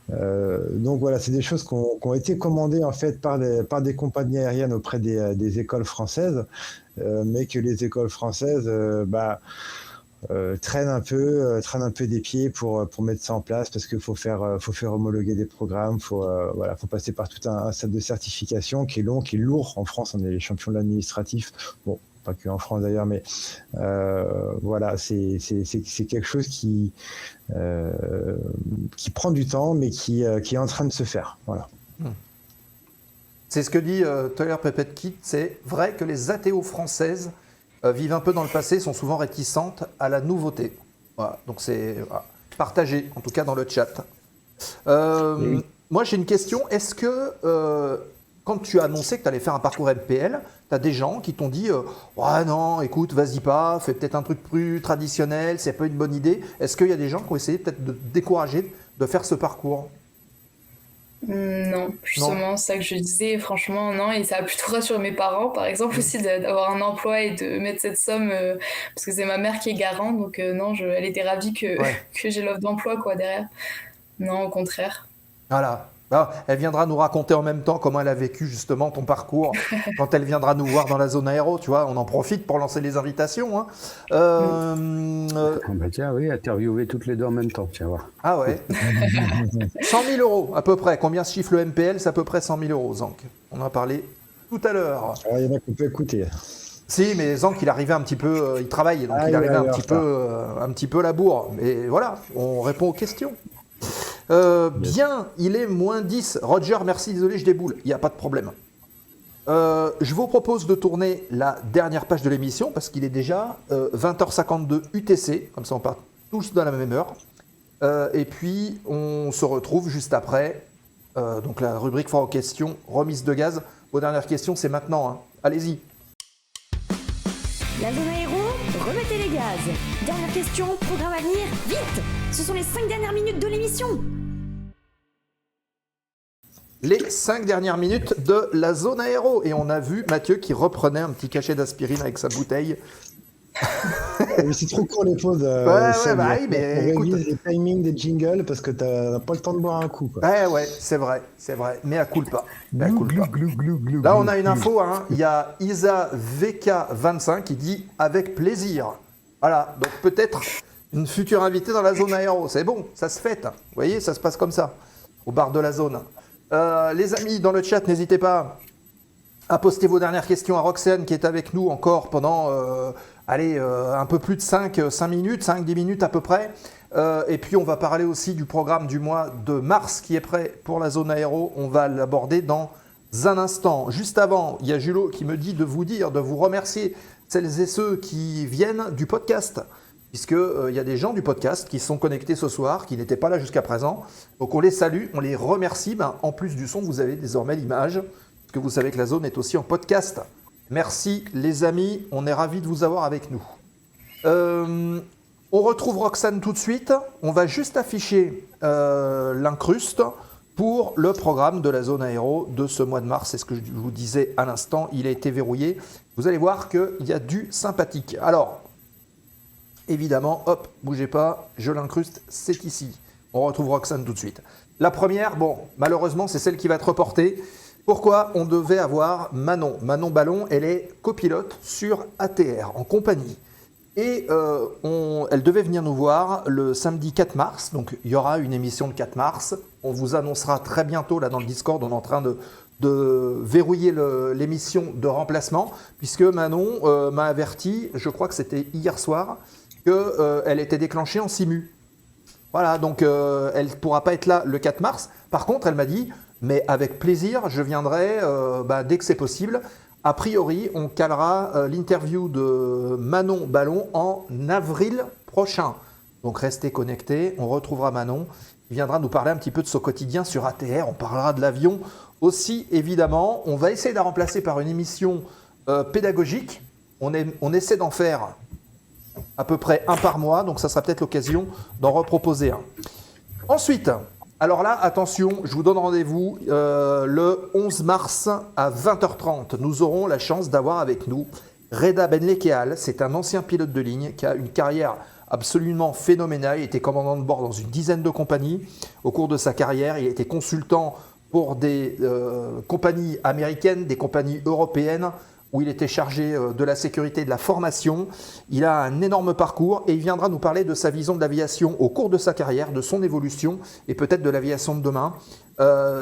Donc voilà, c'est des choses qui ont été commandées en fait par des compagnies aériennes auprès des écoles françaises, mais que les écoles françaises traînent un peu des pieds pour mettre ça en place, parce qu'il faut faire homologuer des programmes, faut passer par tout un set de certification qui est long, qui est lourd. En France, on est les champions de l'administratif. Bon, pas que en France d'ailleurs, mais c'est quelque chose qui prend du temps, mais qui est en train de se faire. Voilà. C'est ce que dit Toller Pepette Kit, c'est vrai que les ATO françaises vivent un peu dans le passé, sont souvent réticentes à la nouveauté. Voilà, donc c'est partagé, en tout cas dans le chat. Oui. Moi j'ai une question, est-ce que quand tu as annoncé que tu allais faire un parcours MPL, tu as des gens qui t'ont dit ouais non, écoute, vas-y pas, fais peut-être un truc plus traditionnel, c'est pas une bonne idée. Est-ce qu'il y a des gens qui ont essayé peut-être de te décourager de faire ce parcours ? Non, justement, c'est ça que je disais, franchement, non, et ça a plutôt rassuré mes parents, par exemple, aussi d'avoir un emploi et de mettre cette somme, parce que c'est ma mère qui est garante, donc non, elle était ravie que j'ai l'offre d'emploi, quoi, derrière. Non, au contraire. Voilà. Ah, elle viendra nous raconter en même temps comment elle a vécu justement ton parcours quand elle viendra nous voir dans la zone aéro, tu vois, on en profite pour lancer les invitations. Hein. Tiens, oui, interviewer toutes les deux en même temps, tiens voir. Ah ouais. 100 000 € à peu près, combien se chiffre le MPL? C'est à peu près 100 000 €, Zank. On en a parlé tout à l'heure. Il y en a qu'on peut écouter. Si, mais Zank, il arrivait un petit peu, il travaille, donc il arrivait un petit peu à la bourre. Mais voilà, on répond aux questions. Bien, il est moins 10. Roger, merci, désolé, je déboule. Il n'y a pas de problème. Je vous propose de tourner la dernière page de l'émission parce qu'il est déjà 20h52 UTC. Comme ça, on part tous dans la même heure. Et puis, on se retrouve juste après. Donc, la rubrique foire aux questions, remise de gaz. Vos dernières questions, c'est maintenant. Hein. Allez-y. La zone aéro, remettez les gaz. Dernière question, programme à venir, vite. Ce sont les 5 dernières minutes de l'émission. Les 5 dernières minutes de la zone aéro. Et on a vu Mathieu qui reprenait un petit cachet d'aspirine avec sa bouteille. Mais c'est trop court les pauses. Oui, mais écoute. Les timings des jingles parce que t'as pas le temps de boire un coup. Quoi. Ouais, c'est vrai. Mais à culpa. Là, on a une info. Hein. Il y a Isa VK25 qui dit avec plaisir. Voilà, donc peut-être une future invitée dans la zone aéro. C'est bon, ça se fête. Vous voyez, ça se passe comme ça, au bar de la zone. Les amis, dans le chat, n'hésitez pas à poster vos dernières questions à Roxane qui est avec nous encore pendant un peu plus de 5 minutes, 5-10 minutes à peu près. Et puis on va parler aussi du programme du mois de mars qui est prêt pour la zone aéro. On va l'aborder dans un instant. Juste avant, il y a Julot qui me dit de vous remercier celles et ceux qui viennent du podcast. Puisqu'il y a des gens du podcast qui sont connectés ce soir, qui n'étaient pas là jusqu'à présent. Donc on les salue, on les remercie. En plus du son, vous avez désormais l'image, parce que vous savez que la zone est aussi en podcast. Merci les amis, on est ravis de vous avoir avec nous. On retrouve Roxane tout de suite. On va juste afficher l'incruste pour le programme de la zone aéro de ce mois de mars. C'est ce que je vous disais à l'instant, il a été verrouillé. Vous allez voir qu'il y a du sympathique. Alors, évidemment, hop, bougez pas, je l'incruste, c'est ici. On retrouve Roxane tout de suite. La première, malheureusement, c'est celle qui va être reportée. Pourquoi on devait avoir Manon Ballon, elle est copilote sur ATR, en compagnie. Et elle devait venir nous voir le samedi 4 mars. Donc, il y aura une émission le 4 mars. On vous annoncera très bientôt, là, dans le Discord, on est en train de de verrouiller l'émission de remplacement, puisque Manon m'a averti, je crois que c'était hier soir, qu'elle était déclenchée en simu. Voilà, donc elle ne pourra pas être là le 4 mars. Par contre, elle m'a dit, mais avec plaisir, je viendrai dès que c'est possible. A priori, on calera l'interview de Manon Ballon en avril prochain. Donc restez connectés, on retrouvera Manon. Il viendra nous parler un petit peu de son quotidien sur ATR. On parlera de l'avion aussi, évidemment. On va essayer de la remplacer par une émission pédagogique. On essaie d'en faire à peu près un par mois. Donc ça sera peut-être l'occasion d'en reproposer un. Ensuite, alors là, attention, je vous donne rendez-vous le 11 mars à 20h30. Nous aurons la chance d'avoir avec nous Reda Benlekeal. C'est un ancien pilote de ligne qui a une carrière absolument phénoménal. Il était commandant de bord dans une dizaine de compagnies. Au cours de sa carrière, il était consultant pour des compagnies américaines, des compagnies européennes, où il était chargé de la sécurité et de la formation. Il a un énorme parcours et il viendra nous parler de sa vision de l'aviation au cours de sa carrière, de son évolution et peut-être de l'aviation de demain.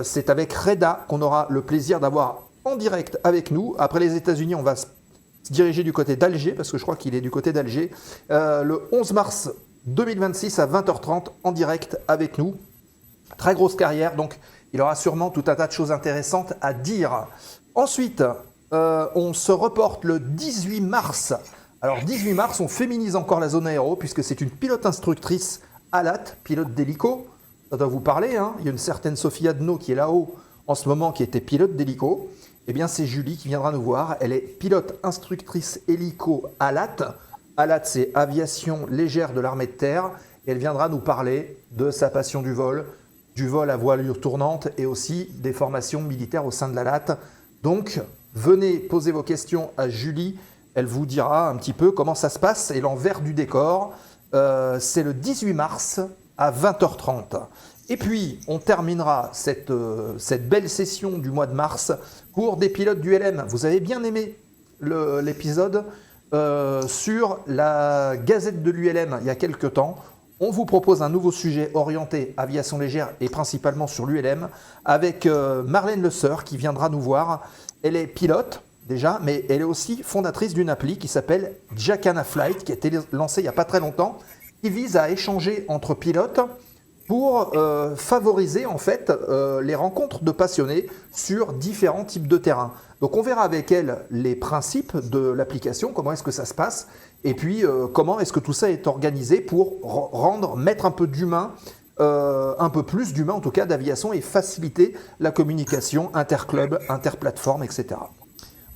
C'est avec Reda qu'on aura le plaisir d'avoir en direct avec nous. Après les États-Unis, on va se diriger du côté d'Alger, parce que je crois qu'il est du côté d'Alger, le 11 mars 2026 à 20h30 en direct avec nous. Très grosse carrière, donc il aura sûrement tout un tas de choses intéressantes à dire. Ensuite, on se reporte le 18 mars. Alors 18 mars, on féminise encore la zone aéro, puisque c'est une pilote instructrice ALAT, pilote d'hélico. Ça doit vous parler, hein. Il y a une certaine Sophie Adno qui est là-haut en ce moment, qui était pilote d'hélico. Eh bien, c'est Julie qui viendra nous voir. Elle est pilote instructrice hélico ALAT. ALAT, c'est Aviation légère de l'armée de terre. Et elle viendra nous parler de sa passion du vol à voilure tournante et aussi des formations militaires au sein de l'ALAT. Donc, venez poser vos questions à Julie. Elle vous dira un petit peu comment ça se passe et l'envers du décor. C'est le 18 mars à 20h30. Et puis, on terminera cette belle session du mois de mars pour des pilotes du LM. Vous avez bien aimé l'épisode sur la Gazette de l'ULM il y a quelques temps. On vous propose un nouveau sujet orienté aviation légère et principalement sur l'ULM avec Marlène Le Seur qui viendra nous voir. Elle est pilote déjà, mais elle est aussi fondatrice d'une appli qui s'appelle Jacana Flight, qui a été lancée il n'y a pas très longtemps, qui vise à échanger entre pilotes pour favoriser en fait les rencontres de passionnés sur différents types de terrains. Donc on verra avec elle les principes de l'application, comment est-ce que ça se passe, et puis comment est-ce que tout ça est organisé pour mettre un peu d'humain, un peu plus d'humain en tout cas d'aviation et faciliter la communication interclub, interplateforme, etc.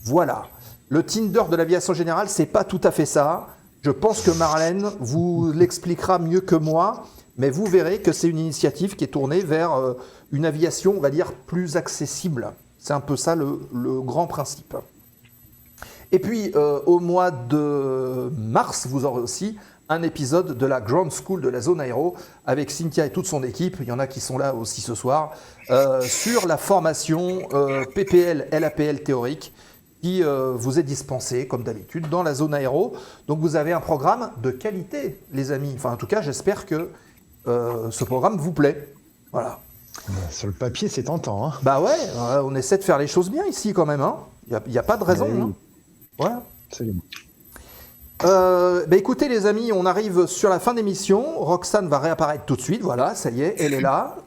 Voilà. Le Tinder de l'aviation générale, c'est pas tout à fait ça. Je pense que Marlène vous l'expliquera mieux que moi. Mais vous verrez que c'est une initiative qui est tournée vers une aviation, on va dire, plus accessible. C'est un peu ça le grand principe. Et puis, au mois de mars, vous aurez aussi un épisode de la Ground School de la zone aéro avec Cynthia et toute son équipe. Il y en a qui sont là aussi ce soir, sur la formation PPL, LAPL théorique qui vous est dispensée, comme d'habitude, dans la zone aéro. Donc, vous avez un programme de qualité, les amis. Enfin, en tout cas, j'espère que ce programme vous plaît. Voilà. Sur le papier, c'est tentant. Hein. Bah ouais, on essaie de faire les choses bien ici quand même. Il n'y a pas de raison. Oui. Hein. Voilà. Absolument. Écoutez les amis, on arrive sur la fin d'émission. Roxane va réapparaître tout de suite. Voilà, ça y est, elle est là.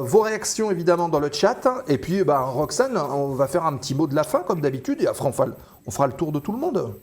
Vos réactions évidemment dans le chat. Et puis Roxane, on va faire un petit mot de la fin comme d'habitude. Et après on fera le tour de tout le monde.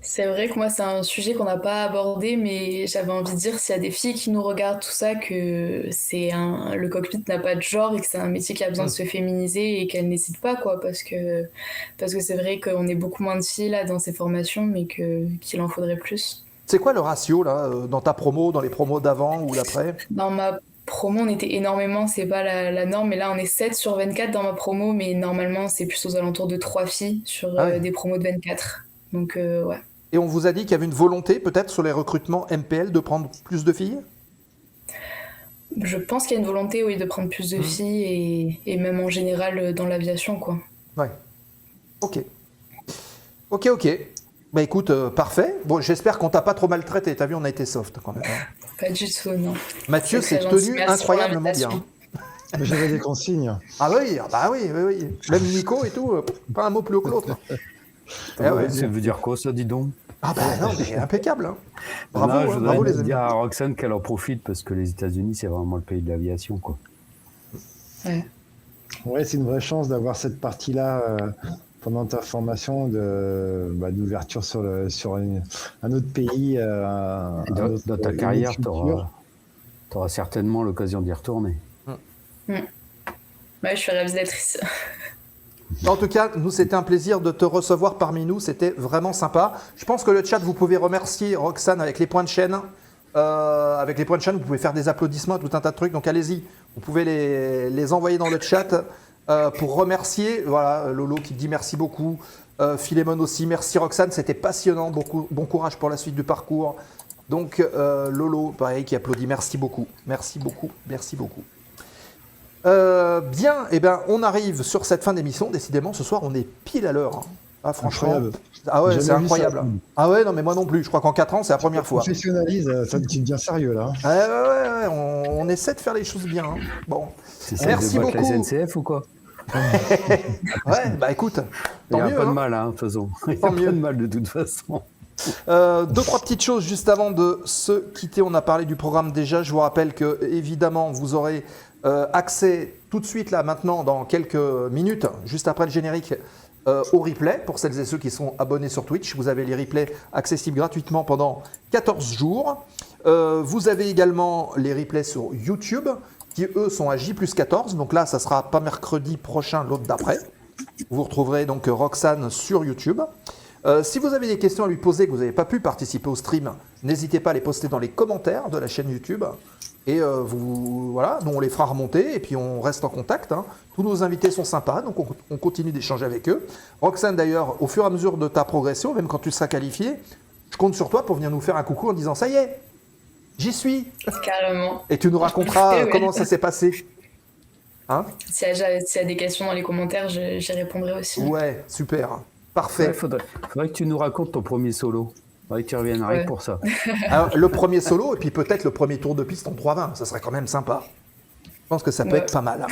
C'est vrai que moi, c'est un sujet qu'on n'a pas abordé, mais j'avais envie de dire, s'il y a des filles qui nous regardent, tout ça, que le cockpit n'a pas de genre et que c'est un métier qui a besoin de se féminiser et qu'elles n'hésitent pas, quoi, parce que c'est vrai qu'on est beaucoup moins de filles là dans ces formations, mais qu'il en faudrait plus. C'est quoi le ratio, là, dans ta promo, dans les promos d'avant ou d'après ? Dans ma promo, on était énormément, c'est pas la norme, mais là, on est 7 sur 24 dans ma promo, mais normalement, c'est plus aux alentours de 3 filles sur des promos de 24. Donc, ouais. Et on vous a dit qu'il y avait une volonté, peut-être, sur les recrutements MPL, de prendre plus de filles ? Je pense qu'il y a une volonté, oui, de prendre plus de filles et même en général dans l'aviation, quoi. Ouais. Ok. Bah écoute, parfait. Bon, j'espère qu'on t'a pas trop maltraité. T'as vu, on a été soft quand même. Pas du tout, non. Mathieu s'est tenu incroyablement bien. J'avais des consignes. Ah oui, oui. Même Nico et tout, pas un mot plus haut que l'autre. Ça veut dire quoi, ça, dis donc? Ah bah non, mais impeccable. Hein. Non, Bravo, je bravo les voudrais amis. dire à Roxane qu'elle en profite parce que les États-Unis, c'est vraiment le pays de l'aviation, quoi. Ouais, c'est une vraie chance d'avoir cette partie-là pendant ta formation d'ouverture sur un autre pays. Dans ta carrière, tu auras certainement l'occasion d'y retourner. Ouais, je suis réalisatrice. En tout cas, nous, c'était un plaisir de te recevoir parmi nous. C'était vraiment sympa. Je pense que le chat, vous pouvez remercier Roxane avec les points de chaîne. Avec les points de chaîne, vous pouvez faire des applaudissements, tout un tas de trucs. Donc allez-y, vous pouvez les envoyer dans le chat pour remercier. Voilà, Lolo qui dit merci beaucoup. Philémon aussi, merci Roxane, c'était passionnant. Bon courage pour la suite du parcours. Donc Lolo, pareil, qui applaudit. Merci beaucoup. Merci beaucoup. Merci beaucoup. Bien, eh ben, on arrive sur cette fin d'émission. Décidément, ce soir, on est pile à l'heure. Ah, franchement. Incroyable. Ah ouais, Jamais c'est vu incroyable. ça. Ah ouais, non, mais moi non plus. Je crois qu'en 4 ans, c'est la première fois. Professionnalise, ça devient sérieux là. Ouais, on essaie de faire les choses bien. Hein. Bon, C'est ça, merci de battre beaucoup. la SNCF ou quoi? Ouais, bah écoute, Il n'y tant a mieux. pas de Hein. mal, hein, de toute façon. Il n'y a Tant pas mieux. de mal de toute façon. 2-3 petites choses juste avant de se quitter. On a parlé du programme déjà. Je vous rappelle que, évidemment, vous aurez accès tout de suite, là, maintenant, dans quelques minutes, juste après le générique, au replay. Pour celles et ceux qui sont abonnés sur Twitch, vous avez les replays accessibles gratuitement pendant 14 jours. Vous avez également les replays sur YouTube, qui eux sont à J+14. Donc là, ça sera pas mercredi prochain, l'autre d'après. Vous retrouverez donc Roxane sur YouTube. Si vous avez des questions à lui poser, que vous n'avez pas pu participer au stream, n'hésitez pas à les poster dans les commentaires de la chaîne YouTube. Et voilà, nous on les fera remonter et puis on reste en contact. Hein. Tous nos invités sont sympas, donc on continue d'échanger avec eux. Roxane d'ailleurs, au fur et à mesure de ta progression, même quand tu seras qualifié, je compte sur toi pour venir nous faire un coucou en disant ça y est, j'y suis. Carrément. Et tu nous raconteras Oui. comment ça s'est passé. Hein? S'il y a des questions dans les commentaires, j'y répondrai aussi. Ouais, super. Parfait. Ouais, faudrait que tu nous racontes ton premier solo. Faudrait que tu reviennes rien que pour ça. Alors, le premier solo et puis peut-être le premier tour de piste en 320, ça serait quand même sympa. Je pense que ça peut être pas mal.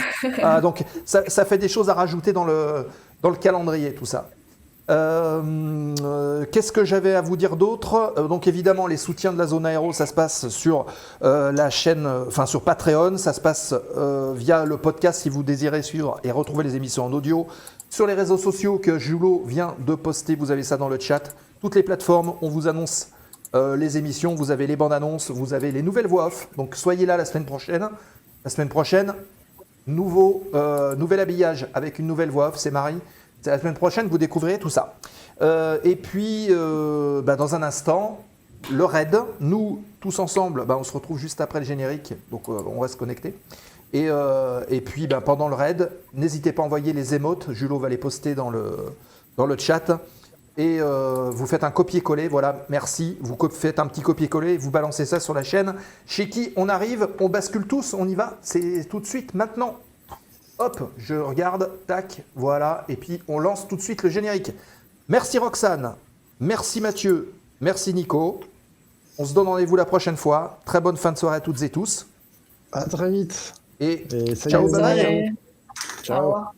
Donc ça fait des choses à rajouter dans le calendrier, tout ça. Qu'est-ce que j'avais à vous dire d'autre? Donc évidemment, les soutiens de la zone aéro, ça se passe sur la chaîne, enfin sur Patreon, ça se passe via le podcast si vous désirez suivre et retrouver les émissions en audio. Sur les réseaux sociaux que Julo vient de poster, vous avez ça dans le chat. Toutes les plateformes, on vous annonce les émissions, vous avez les bandes annonces, vous avez les nouvelles voix off. Donc soyez là la semaine prochaine. La semaine prochaine, nouvel habillage avec une nouvelle voix off, c'est Marie. C'est la semaine prochaine, vous découvrirez tout ça. Et puis, dans un instant, le raid. Nous, tous ensemble, on se retrouve juste après le générique, donc on reste connectés. Et puis, pendant le raid, n'hésitez pas à envoyer les émotes. Julo va les poster dans le chat. Et vous faites un copier-coller, voilà, merci. Vous faites un petit copier-coller et vous balancez ça sur la chaîne. Chez qui on arrive, on bascule tous, on y va. C'est tout de suite, maintenant. Hop, je regarde, tac, voilà. Et puis, on lance tout de suite le générique. Merci Roxane, merci Mathieu, merci Nico. On se donne rendez-vous la prochaine fois. Très bonne fin de soirée à toutes et tous. À très vite. Et ça ciao, y est, bye bye. Ouais. Ciao. Au revoir.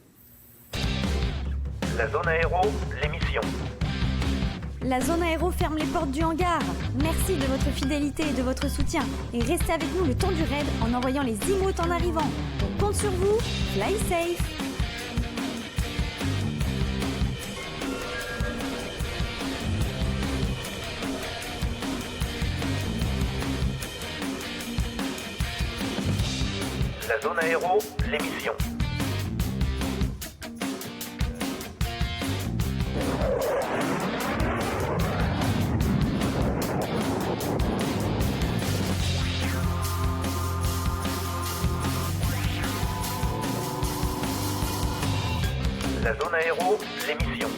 La zone aéro, l'émission. La zone aéro ferme les portes du hangar. Merci de votre fidélité et de votre soutien. Et restez avec nous le temps du raid en envoyant les emotes en arrivant. On compte sur vous. Fly safe. La zone aéro, l'émission. La zone aéro, l'émission.